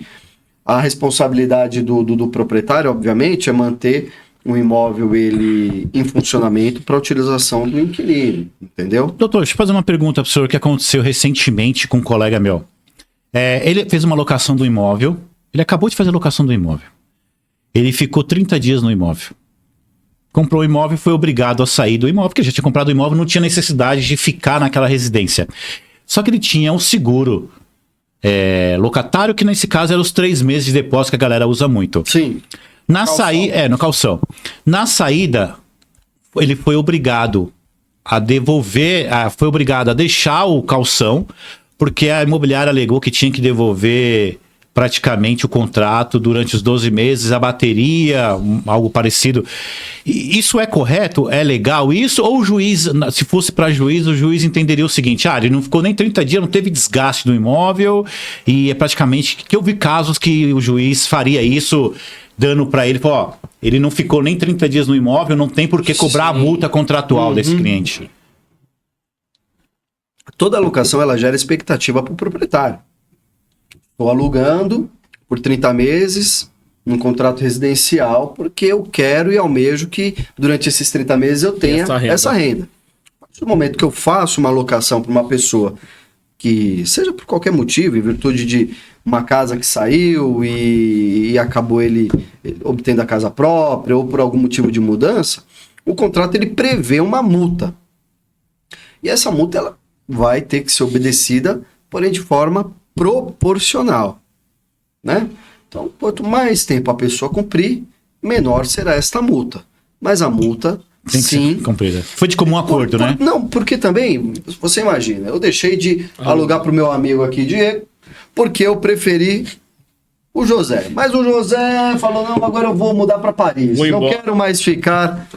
A responsabilidade do proprietário, obviamente, é manter o imóvel ele em funcionamento para utilização do inquilino, entendeu? Doutor, deixa eu fazer uma pergunta para o senhor que aconteceu recentemente com um colega meu. Ele fez uma locação do imóvel, ele acabou de fazer a locação do imóvel. Ele ficou 30 dias no imóvel. Comprou o imóvel e foi obrigado a sair do imóvel, porque já tinha comprado o imóvel, não tinha necessidade de ficar naquela residência. Só que ele tinha um seguro locatário, que nesse caso era os 3 meses de depósito que a galera usa muito. Sim. Na saída, no calção. Na saída, ele foi obrigado a devolver, foi obrigado a deixar o calção, porque a imobiliária alegou que tinha que devolver praticamente o contrato durante os 12 meses, a bateria, algo parecido. Isso é correto? É legal isso? Ou o juiz, se fosse para juiz, o juiz entenderia o seguinte, ele não ficou nem 30 dias, não teve desgaste do imóvel, e é praticamente, que eu vi casos que o juiz faria isso, dando para ele, ele não ficou nem 30 dias no imóvel, não tem por que cobrar a multa contratual desse cliente. Toda alocação, ela gera expectativa para o proprietário. Estou alugando por 30 meses num contrato residencial porque eu quero e almejo que durante esses 30 meses eu tenha essa renda. No momento que eu faço uma alocação para uma pessoa que, seja por qualquer motivo, em virtude de uma casa que saiu e acabou ele obtendo a casa própria ou por algum motivo de mudança, o contrato ele prevê uma multa. E essa multa ela vai ter que ser obedecida, porém de forma proporcional, né? Então, quanto mais tempo a pessoa cumprir, menor será esta multa. Mas a multa, sim, cumprida. Foi de comum acordo, né? Não, porque também, você imagina, eu deixei de alugar para o meu amigo aqui, Diego, porque eu preferi o José. Mas o José falou, não, agora eu vou mudar para Paris. Não quero mais ficar...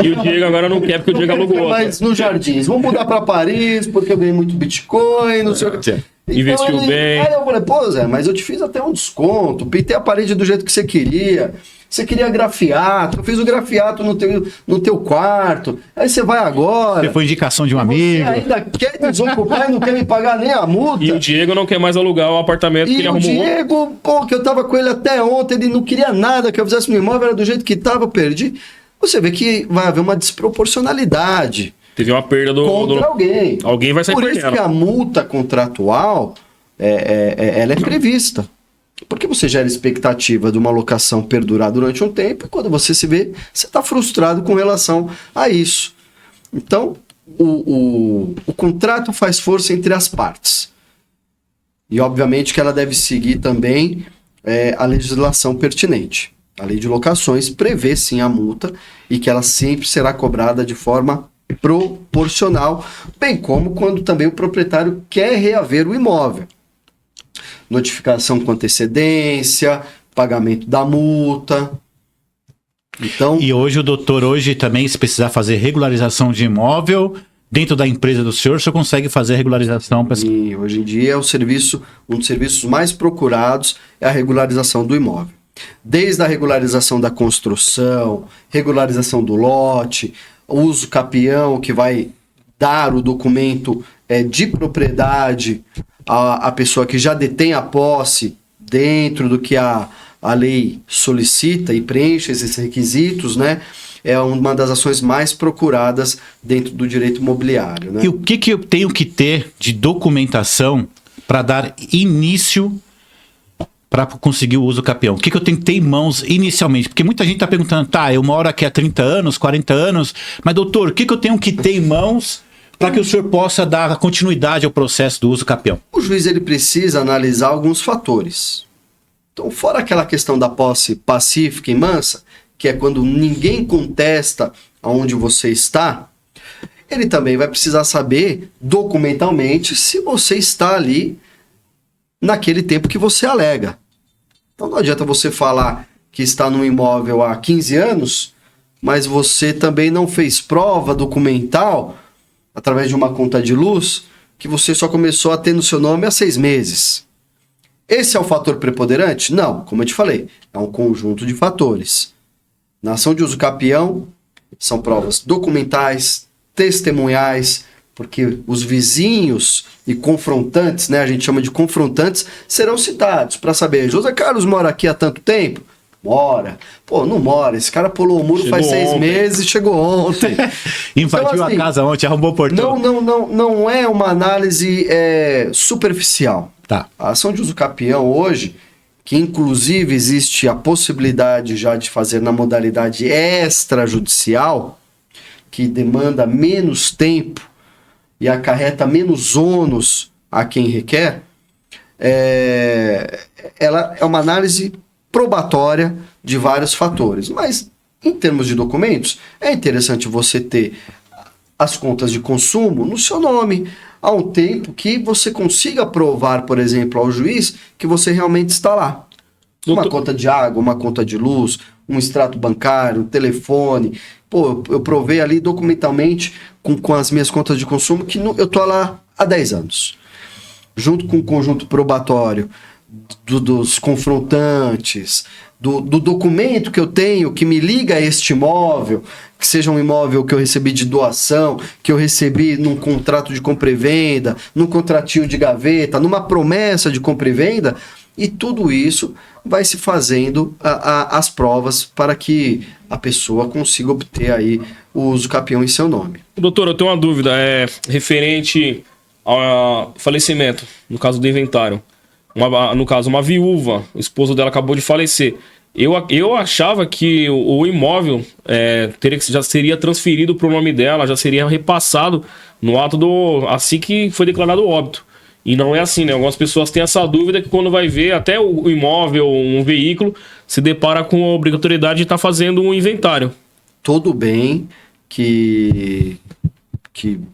E o Diego agora não quer, porque o Diego alugou. Mas nos Jardins. Vou mudar para Paris, porque eu ganhei muito Bitcoin, não sei o que. Investiu bem. Aí eu falei, pô, Zé, mas eu te fiz até um desconto, pintei a parede do jeito que você queria. Você queria grafiato, eu fiz o grafiato no teu quarto. Aí você vai agora. Você foi indicação de um amigo. Você ainda quer desocupar e não quer me pagar nem a multa. E o Diego não quer mais alugar o apartamento que ele arrumou. E o Diego, pô, que eu tava com ele até ontem, ele não queria nada que eu fizesse no imóvel, era do jeito que tava, eu perdi. Você vê que vai haver uma desproporcionalidade. Teve uma perda contra alguém. Alguém vai sair perdendo. Por isso que a multa contratual, ela é prevista. Porque você gera expectativa de uma locação perdurar durante um tempo e quando você se vê, você está frustrado com relação a isso. Então, o contrato faz força entre as partes. E, obviamente, que ela deve seguir também a legislação pertinente. A lei de locações prevê, sim, a multa e que ela sempre será cobrada de forma proporcional, bem como quando também o proprietário quer reaver o imóvel. Notificação com antecedência, pagamento da multa. Então, e hoje o doutor, também, se precisar fazer regularização de imóvel, dentro da empresa do senhor consegue fazer regularização? Sim, hoje em dia é um dos serviços mais procurados é a regularização do imóvel. Desde a regularização da construção, regularização do lote, uso capião, que vai dar o documento de propriedade à pessoa que já detém a posse dentro do que a lei solicita e preenche esses requisitos, né? É uma das ações mais procuradas dentro do direito imobiliário, né? E o que eu tenho que ter de documentação para dar início para conseguir o uso capião? O que eu tenho que ter em mãos inicialmente? Porque muita gente está perguntando, eu moro aqui há 30 anos, 40 anos, mas doutor, o que eu tenho que ter em mãos para que o senhor possa dar continuidade ao processo do uso capião? O juiz ele precisa analisar alguns fatores. Então, fora aquela questão da posse pacífica e mansa, que é quando ninguém contesta aonde você está, ele também vai precisar saber documentalmente se você está ali naquele tempo que você alega. Então não adianta você falar que está num imóvel há 15 anos, mas você também não fez prova documental, através de uma conta de luz, que você só começou a ter no seu nome há 6 meses. Esse é o fator preponderante? Não, como eu te falei, é um conjunto de fatores. Na ação de uso capião, são provas documentais, testemunhais, porque os vizinhos e confrontantes, né, a gente chama de confrontantes, serão citados para saber, José Carlos mora aqui há tanto tempo? Mora. Pô, não mora, esse cara pulou o muro Chegou faz 6 ontem. meses e chegou ontem. Invadiu Então, assim, a casa ontem, arrombou o portão. não é uma análise superficial. Tá. A ação de uso capião hoje, que inclusive existe a possibilidade já de fazer na modalidade extrajudicial, que demanda menos tempo e acarreta menos ônus a quem requer, ela é uma análise probatória de vários fatores. Mas, em termos de documentos, é interessante você ter as contas de consumo no seu nome, há um tempo que você consiga provar, por exemplo, ao juiz que você realmente está lá. Uma conta de água, uma conta de luz, um extrato bancário, um telefone. Pô, eu provei ali documentalmente com as minhas contas de consumo que eu tô lá há 10 anos. Junto com o conjunto probatório dos confrontantes, do documento que eu tenho que me liga a este imóvel, que seja um imóvel que eu recebi de doação, que eu recebi num contrato de compra e venda, num contratinho de gaveta, numa promessa de compra e venda, e tudo isso vai se fazendo as provas para que a pessoa consiga obter aí o uso capião em seu nome. Doutor, eu tenho uma dúvida, referente ao falecimento, no caso do inventário. No caso, uma viúva, o esposo dela acabou de falecer. Eu achava que o imóvel já seria transferido para o nome dela, já seria repassado no ato assim que foi declarado o óbito. E não é assim, né? Algumas pessoas têm essa dúvida que quando vai ver até o imóvel, um veículo, se depara com a obrigatoriedade de estar fazendo um inventário. Todo bem que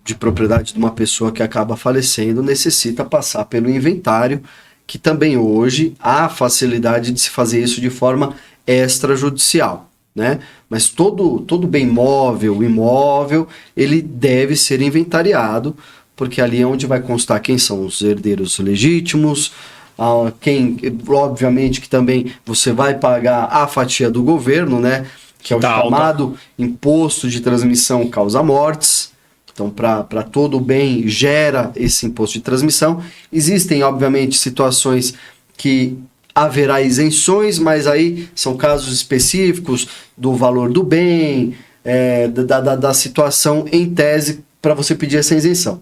de propriedade de uma pessoa que acaba falecendo necessita passar pelo inventário, que também hoje há facilidade de se fazer isso de forma extrajudicial, né? Mas todo bem imóvel, ele deve ser inventariado, porque ali é onde vai constar quem são os herdeiros legítimos, obviamente que também você vai pagar a fatia do governo, né? Que é o chamado imposto de transmissão causa-mortes. Então, para todo bem gera esse imposto de transmissão. Existem, obviamente, situações que haverá isenções, mas aí são casos específicos do valor do bem, da situação em tese para você pedir essa isenção.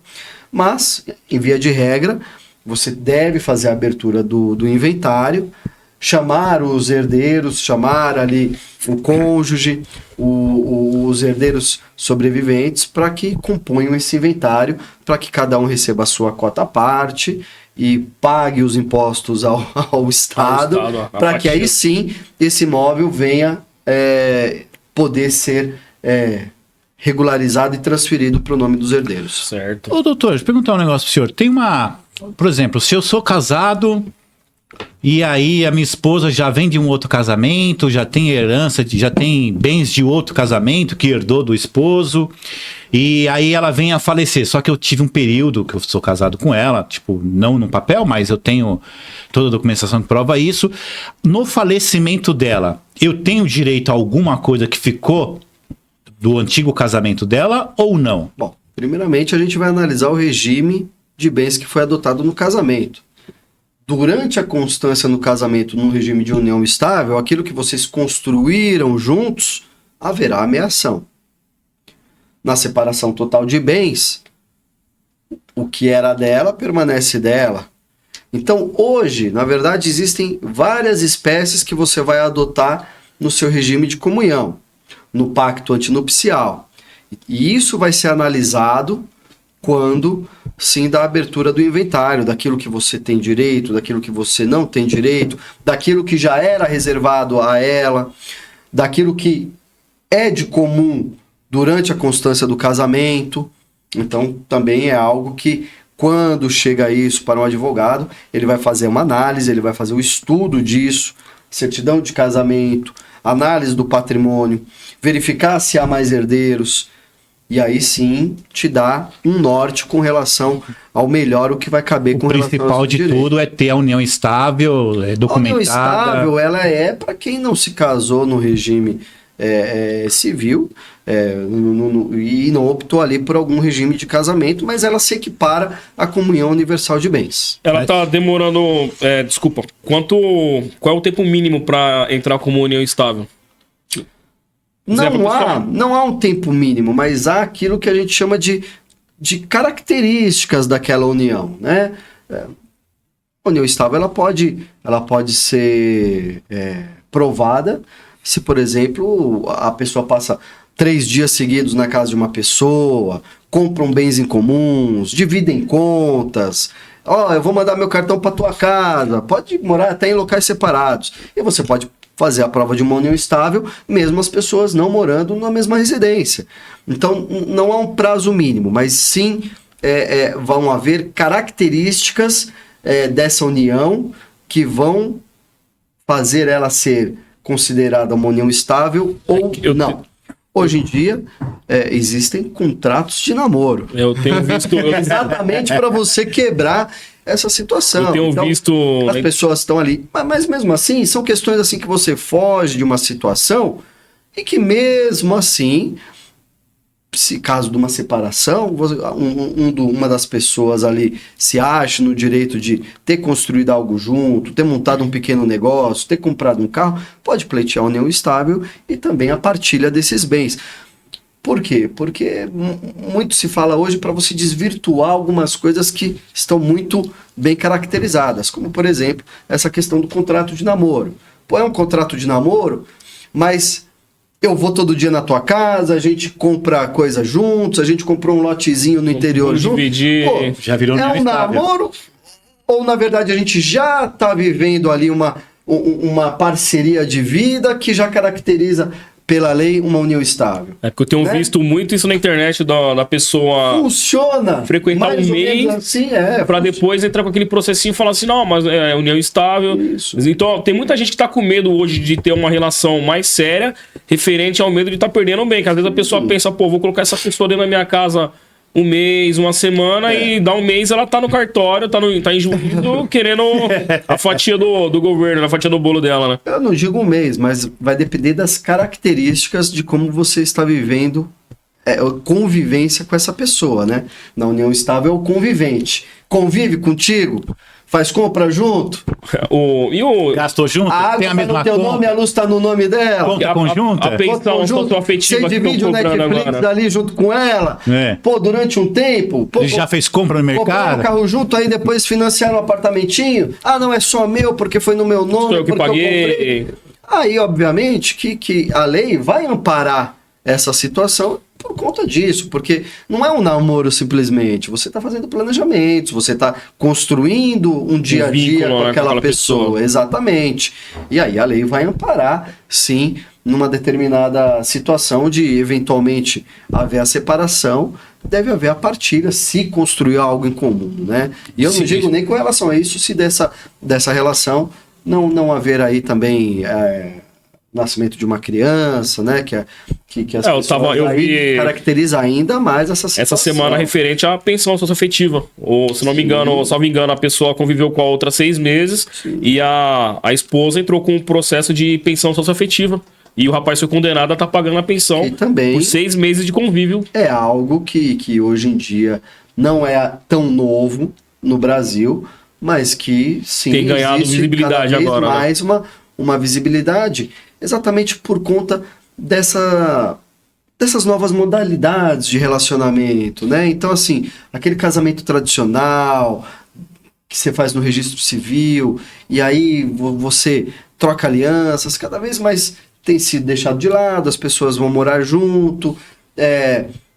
Mas, em via de regra, você deve fazer a abertura do inventário, chamar os herdeiros, chamar ali o cônjuge, os herdeiros sobreviventes, para que componham esse inventário, para que cada um receba a sua cota à parte e pague os impostos ao Estado, para que aí sim esse imóvel venha poder ser regularizado e transferido para o nome dos herdeiros. Certo. Ô, doutor, deixa eu perguntar um negócio pro senhor. Por exemplo, se eu sou casado e aí a minha esposa já vem de um outro casamento, já tem herança, já tem bens de outro casamento que herdou do esposo, e aí ela vem a falecer. Só que eu tive um período que eu sou casado com ela, tipo, não no papel, mas eu tenho toda a documentação que prova isso. No falecimento dela, eu tenho direito a alguma coisa que ficou do antigo casamento dela ou não? Bom, primeiramente a gente vai analisar o regime de bens que foi adotado no casamento. Durante a constância no casamento, num regime de união estável, aquilo que vocês construíram juntos, haverá ameação. Na separação total de bens, o que era dela permanece dela. Então, hoje, na verdade, existem várias espécies que você vai adotar no seu regime de comunhão, no pacto antinupcial. E isso vai ser analisado quando, sim, da abertura do inventário, daquilo que você tem direito, daquilo que você não tem direito, daquilo que já era reservado a ela, daquilo que é de comum durante a constância do casamento. Então, também é algo que, quando chega isso para um advogado, ele vai fazer uma análise, ele vai fazer um estudo disso, certidão de casamento, análise do patrimônio, verificar se há mais herdeiros, e aí sim te dá um norte com relação ao melhor o que vai caber com relação ao principal de direito. tudo é ter a união estável, A união documentada. estável, ela é para quem não se casou no regime civil e não optou ali por algum regime de casamento, mas ela se equipara à comunhão universal de bens. Ela tá demorando. Desculpa. Qual é o tempo mínimo para entrar como união estável? Não há um tempo mínimo, mas há aquilo que a gente chama de características daquela união, né? A união estável ela pode ser provada se, por exemplo, a pessoa passa 3 dias seguidos na casa de uma pessoa, compram bens em comuns, dividem contas. Eu vou mandar meu cartão para tua casa. Pode morar até em locais separados. E você pode fazer a prova de uma união estável, mesmo as pessoas não morando na mesma residência. Então, não há um prazo mínimo, mas sim vão haver características dessa união que vão fazer ela ser considerada uma união estável ou não. Hoje em dia, existem contratos de namoro. Eu tenho visto... Exatamente para você quebrar essa situação. Eu tenho então, visto... As pessoas estão ali. Mas mesmo assim, são questões assim que você foge de uma situação e que mesmo assim, se caso de uma separação, uma das pessoas ali se acha no direito de ter construído algo junto, ter montado um pequeno negócio, ter comprado um carro, pode pleitear a união estável e também a partilha desses bens. Por quê? Porque muito se fala hoje para você desvirtuar algumas coisas que estão muito bem caracterizadas, como, por exemplo, essa questão do contrato de namoro. É um contrato de namoro, mas eu vou todo dia na tua casa, a gente compra coisa juntos, a gente comprou um lotezinho no interior junto. Já virou um namoro? Ou, na verdade, a gente já está vivendo ali uma parceria de vida que já caracteriza pela lei uma união estável? Porque eu tenho visto muito isso na internet da pessoa... Funciona! Frequentar um mês assim, para depois entrar com aquele processinho e falar assim, não, mas é união estável. Isso. Então, tem muita gente que tá com medo hoje de ter uma relação mais séria referente ao medo de estar perdendo bem. Que às vezes a pessoa pensa, vou colocar essa pessoa dentro da minha casa um mês, uma semana, e dá um mês ela tá no cartório, tá em juízo, querendo a fatia do governo, a fatia do bolo dela, né? Eu não digo um mês, mas vai depender das características de como você está vivendo convivência com essa pessoa, né? Na união estável, o convivente convive contigo, faz compra junto. Gastou junto? A água tem a tá mesma no teu conta? nome, a luz está no nome dela. Conta conjunta? A pensão socioafetiva você divide o Netflix ali junto com ela. Durante um tempo. Ele já fez compra no mercado? Compraram um carro junto, aí depois financiaram um apartamentinho. Não é só meu, porque foi no meu nome. Sou eu que paguei. Aí, obviamente, que a lei vai amparar essa situação por conta disso, porque não é um namoro simplesmente, você está fazendo planejamentos, você está construindo um dia a dia com aquela pessoa, exatamente, e aí a lei vai amparar, sim, numa determinada situação de eventualmente haver a separação, deve haver a partilha, se construir algo em comum, né? E eu não digo nem com relação a isso, se dessa relação não haver aí também nascimento de uma criança, né? Que as pessoas caracteriza ainda mais essa situação. Essa semana referente à pensão socioafetiva. Ou, se não me engano, a pessoa conviveu com a outra 6 meses. Sim. E a esposa entrou com um processo de pensão socioafetiva. E o rapaz foi condenado a estar pagando a pensão também por 6 meses de convívio. É algo que hoje em dia não é tão novo no Brasil, mas que sim, tem ganhado visibilidade agora. Mais uma visibilidade, exatamente por conta dessas novas modalidades de relacionamento, né? Então, assim, aquele casamento tradicional que você faz no registro civil, e aí você troca alianças, cada vez mais tem sido deixado de lado, as pessoas vão morar junto,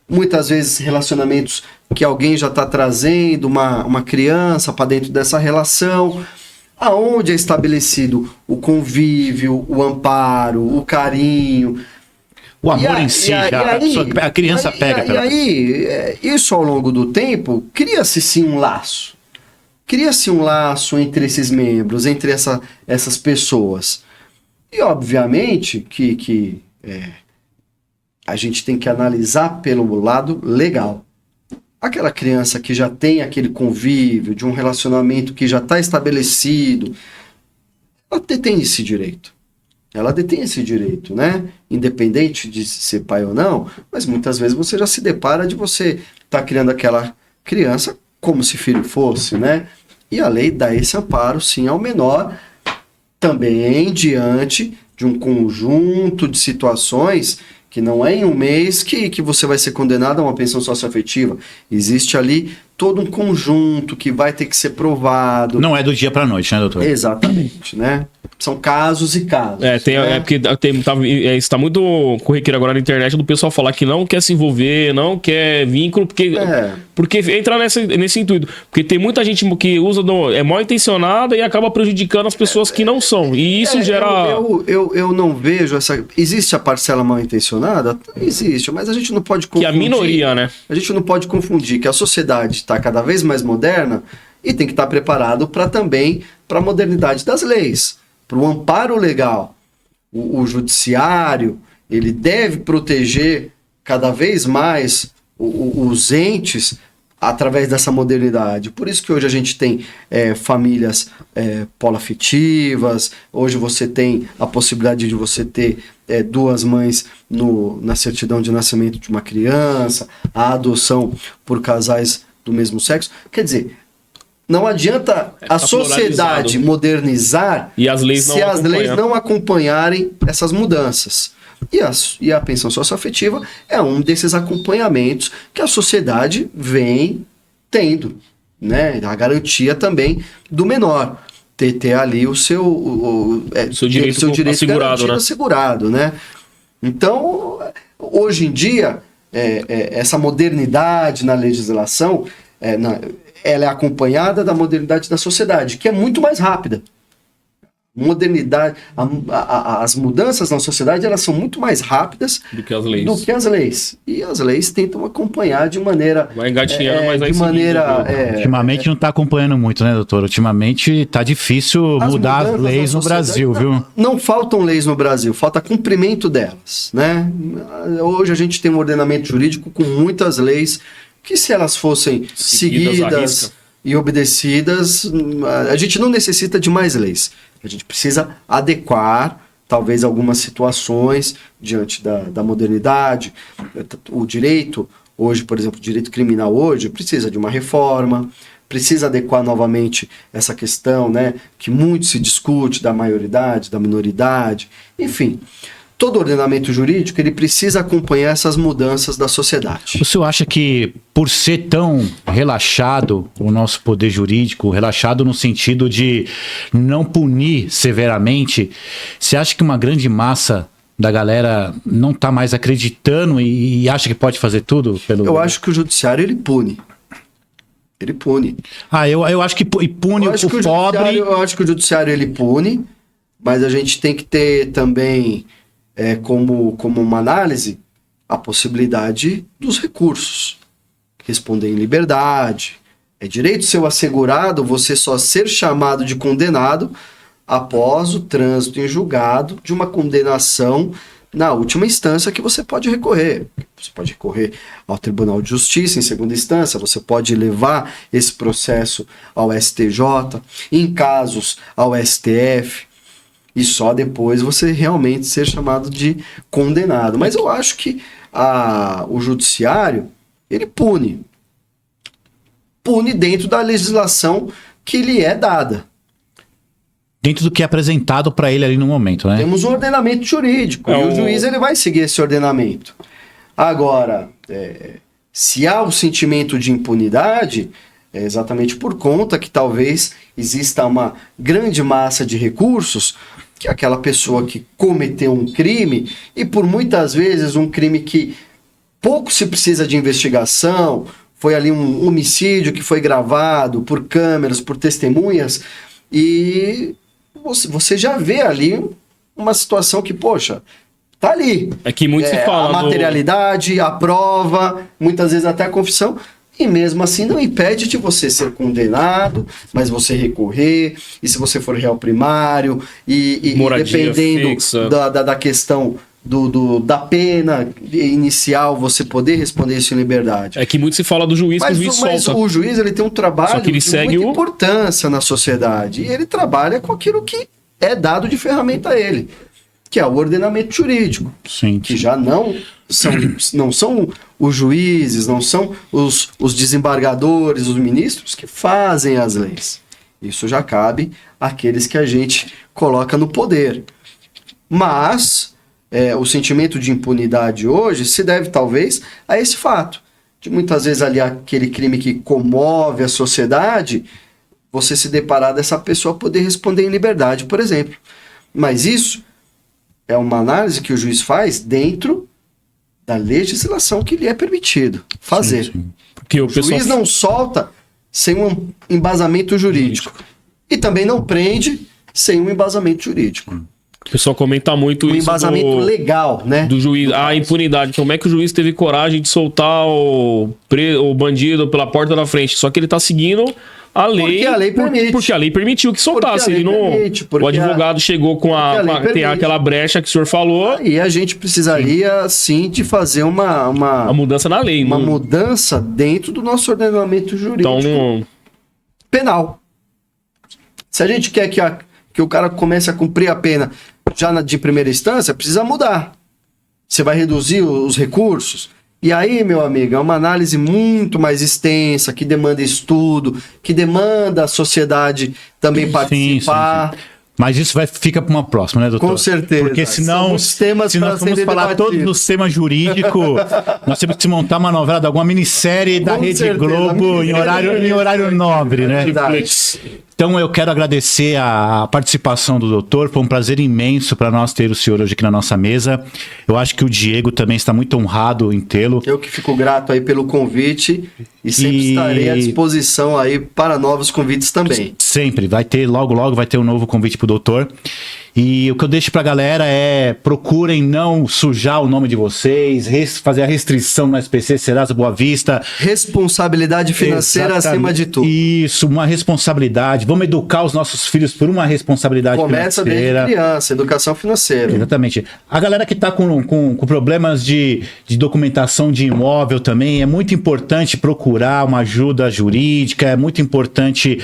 muitas vezes relacionamentos que alguém já está trazendo uma criança para dentro dessa relação, aonde é estabelecido o convívio, o amparo, o carinho, O amor em si, a criança pega. E aí, isso ao longo do tempo, cria-se sim um laço. Cria-se um laço entre esses membros, entre essas pessoas. E, obviamente, que a gente tem que analisar pelo lado legal. Aquela criança que já tem aquele convívio, de um relacionamento que já está estabelecido, ela detém esse direito. Ela detém esse direito, né? Independente de ser pai ou não, mas muitas vezes você já se depara de você estar criando aquela criança como se filho fosse, né? E a lei dá esse amparo, sim, ao menor, também diante de um conjunto de situações que não é em um mês que você vai ser condenado a uma pensão socioafetiva. Existe ali todo um conjunto que vai ter que ser provado. Não é do dia para noite, né, doutor? Exatamente, né? São casos e casos. Porque está muito corriqueiro agora na internet do pessoal falar que não quer se envolver, não quer vínculo, porque entra nesse intuito. Porque tem muita gente que usa, é mal intencionada e acaba prejudicando as pessoas que não são. E isso gera... Eu não vejo essa... Existe a parcela mal intencionada? Existe, mas a gente não pode confundir... Que a minoria, né? A gente não pode confundir que a sociedade está cada vez mais moderna e tem que estar preparado para a modernidade das leis, para o amparo legal. O judiciário, ele deve proteger cada vez mais os entes através dessa modernidade. Por isso que hoje a gente tem famílias poliafetivas, hoje você tem a possibilidade de você ter duas mães na certidão de nascimento de uma criança, a adoção por casais do mesmo sexo. Quer dizer, não adianta a sociedade modernizar e as leis se as leis não acompanharem essas mudanças. E a pensão socioafetiva é um desses acompanhamentos que a sociedade vem tendo, né? A garantia também do menor. Ter ali o seu direito assegurado, né? Assegurado, né? Então, hoje em dia, essa modernidade na legislação, ela é acompanhada da modernidade da sociedade, que é muito mais rápida. Modernidade, as mudanças na sociedade, elas são muito mais rápidas do que as leis. E as leis tentam acompanhar de maneira... Vai engatinhando, mas de maneira... Ultimamente não está acompanhando muito, né, doutor? Ultimamente está difícil mudar as leis no Brasil, viu? Não faltam leis no Brasil, falta cumprimento delas, né? Hoje a gente tem um ordenamento jurídico com muitas leis que, se elas fossem seguidas e obedecidas, a gente não necessita de mais leis. A gente precisa adequar, talvez, algumas situações diante da modernidade. O direito, hoje, por exemplo, o direito criminal hoje, precisa de uma reforma, precisa adequar novamente essa questão, né, que muito se discute da maioridade, da minoridade, enfim. Todo ordenamento jurídico, ele precisa acompanhar essas mudanças da sociedade. O senhor acha que, por ser tão relaxado o nosso poder jurídico, relaxado no sentido de não punir severamente, você acha que uma grande massa da galera não está mais acreditando e acha que pode fazer tudo? Eu acho que o judiciário, ele pune. Ele pune. Eu acho que pune o pobre. Eu acho que o judiciário, ele pune, mas a gente tem que ter também... como uma análise, a possibilidade dos recursos. Responder em liberdade. É direito seu assegurado você só ser chamado de condenado após o trânsito em julgado de uma condenação na última instância que você pode recorrer. Você pode recorrer ao Tribunal de Justiça em segunda instância, você pode levar esse processo ao STJ, em casos ao STF, e só depois você realmente ser chamado de condenado. Mas eu acho que o judiciário, ele pune. Pune dentro da legislação que lhe é dada. Dentro do que é apresentado para ele ali no momento, né? Temos um ordenamento jurídico, e o juiz, ele vai seguir esse ordenamento. Agora, se há o sentimento de impunidade, é exatamente por conta que talvez exista uma grande massa de recursos que aquela pessoa que cometeu um crime, e por muitas vezes um crime que pouco se precisa de investigação, foi ali um homicídio que foi gravado por câmeras, por testemunhas, e você já vê ali uma situação que, poxa, tá ali. É que muito se fala a materialidade, a prova, muitas vezes até a confissão, e mesmo assim não impede de você ser condenado, mas você recorrer, e se você for réu primário, e dependendo da questão da pena inicial, você poder responder isso em liberdade. É que muito se fala do juiz, que o juiz solta. Mas o juiz, ele tem um trabalho de muita importância na sociedade, e ele trabalha com aquilo que é dado de ferramenta a ele, que é o ordenamento jurídico. Sim. Que já não são os juízes, não são os desembargadores, os ministros que fazem as leis. Isso já cabe àqueles que a gente coloca no poder. Mas o sentimento de impunidade hoje se deve talvez a esse fato, de muitas vezes ali aquele crime que comove a sociedade, você se deparar dessa pessoa poder responder em liberdade, por exemplo. Mas isso é uma análise que o juiz faz dentro da legislação que lhe é permitido fazer. Sim. Porque o juiz não solta sem um embasamento jurídico. E também não prende sem um embasamento jurídico. O pessoal comenta muito isso. Um embasamento legal, né? Do juiz, a impunidade. Como é que o juiz teve coragem de soltar o bandido pela porta da frente? Só que ele tá seguindo a lei. Porque a lei permite. Porque a lei permitiu que soltasse. Ele não. O advogado chegou com tem aquela brecha que o senhor falou. E a gente precisaria, sim, de fazer uma mudança na lei. Uma mudança dentro do nosso ordenamento jurídico penal. Se a gente quer que o cara comece a cumprir a pena já de primeira instância, precisa mudar. Você vai reduzir os recursos. E aí, meu amigo, é uma análise muito mais extensa, que demanda estudo, que demanda a sociedade também participar. Sim. Mas isso fica para uma próxima, né, doutor? Com certeza. Porque senão, se nós formos falar todos os temas jurídicos, nós temos que montar uma novela de alguma minissérie da Rede Globo em horário nobre, né? Então eu quero agradecer a participação do doutor, foi um prazer imenso para nós ter o senhor hoje aqui na nossa mesa. Eu acho que o Diego também está muito honrado em tê-lo. Eu que fico grato aí pelo convite e sempre estarei à disposição aí para novos convites também. Sempre, logo vai ter um novo convite pro doutor. E o que eu deixo pra galera é: procurem não sujar o nome de vocês, fazer a restrição no SPC, Serasa Boa Vista. Responsabilidade financeira acima de tudo. Isso, uma responsabilidade. Vamos educar os nossos filhos por uma responsabilidade financeira. Começa desde criança, educação financeira. Exatamente. A galera que tá com problemas de documentação de imóvel também, é muito importante procurar uma ajuda jurídica, é muito importante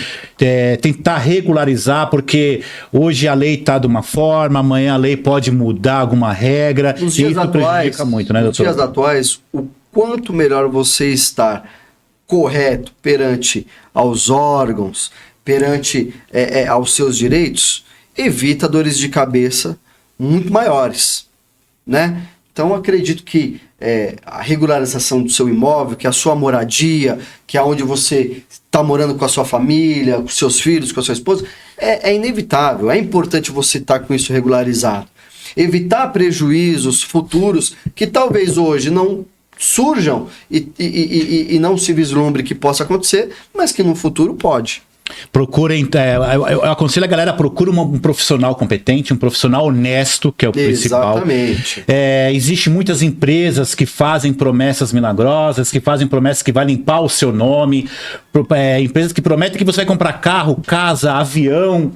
tentar regularizar, porque hoje a lei tá de uma forma, amanhã a lei pode mudar alguma regra. Nos dias atuais, muito, né, doutor? Nos dias atuais, o quanto melhor você estar correto perante aos órgãos, perante aos seus direitos, evita dores de cabeça muito maiores, né? Então, acredito que a regularização do seu imóvel, que a sua moradia, que é onde você está morando com a sua família, com seus filhos, com a sua esposa, é inevitável. É importante você estar com isso regularizado. Evitar prejuízos futuros que talvez hoje não surjam e não se vislumbre que possa acontecer, mas que no futuro pode. Procurem, eu aconselho a galera, procure um profissional competente, um profissional honesto, que é o principal. Exatamente. Existem muitas empresas que fazem promessas milagrosas, que fazem promessas que vai limpar o seu nome, empresas que prometem que você vai comprar carro, casa, avião,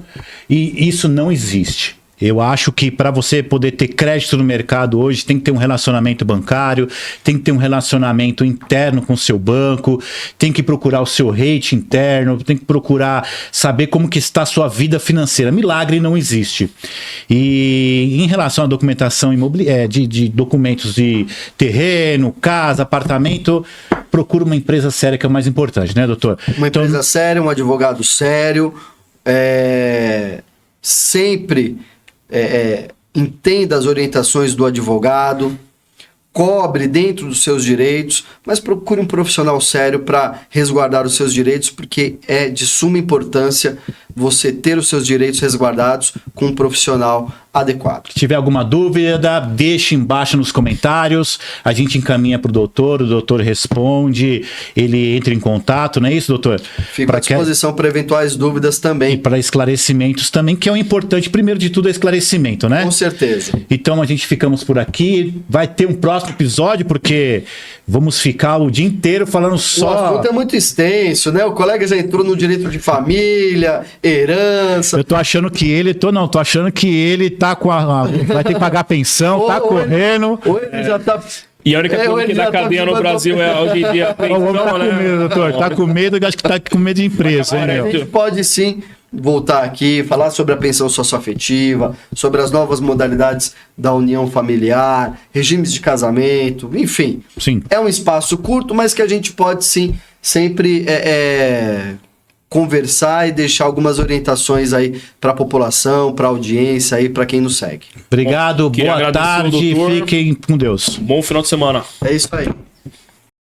e isso não existe. Eu acho que para você poder ter crédito no mercado hoje, tem que ter um relacionamento bancário, tem que ter um relacionamento interno com o seu banco, tem que procurar o seu rate interno, tem que procurar saber como que está a sua vida financeira. Milagre não existe. E em relação à documentação imobiliária, de documentos de terreno, casa, apartamento, procura uma empresa séria, que é o mais importante, né, doutor? Uma empresa séria, um advogado sério, sempre... entenda as orientações do advogado, cobre dentro dos seus direitos, mas procure um profissional sério para resguardar os seus direitos, porque é de suma importância você ter os seus direitos resguardados com um profissional adequado. Se tiver alguma dúvida, deixe embaixo nos comentários. A gente encaminha para o doutor responde, ele entra em contato, não é isso, doutor? Fico à disposição para eventuais dúvidas E também. para esclarecimentos também, que é o importante, primeiro de tudo, é esclarecimento, né? Com certeza. Então a gente ficamos por aqui. Vai ter um próximo episódio, porque vamos ficar o dia inteiro falando O só. assunto é muito extenso, né? O colega já entrou no direito de família, herança. Eu tô achando que ele. Tô achando que ele tá com vai ter que pagar pensão, tá correndo. Ou ele já tá. E a única coisa ele que já dá tá cadeia no ficando- Brasil é hoje em dia a Ó, o homem tá pensão, com medo, né? doutor. Tá com medo, acho que tá com medo de empresa, hein, A meu? gente pode sim voltar aqui, falar sobre a pensão socioafetiva, sobre as novas modalidades da união familiar, regimes de casamento, enfim. Sim. É um espaço curto, mas que a gente pode sim sempre conversar e deixar algumas orientações aí para a população, para a audiência aí, para quem nos segue. Obrigado, Queria boa agradecer ao tarde, doutor. fiquem com Deus. Bom final de semana. É isso aí.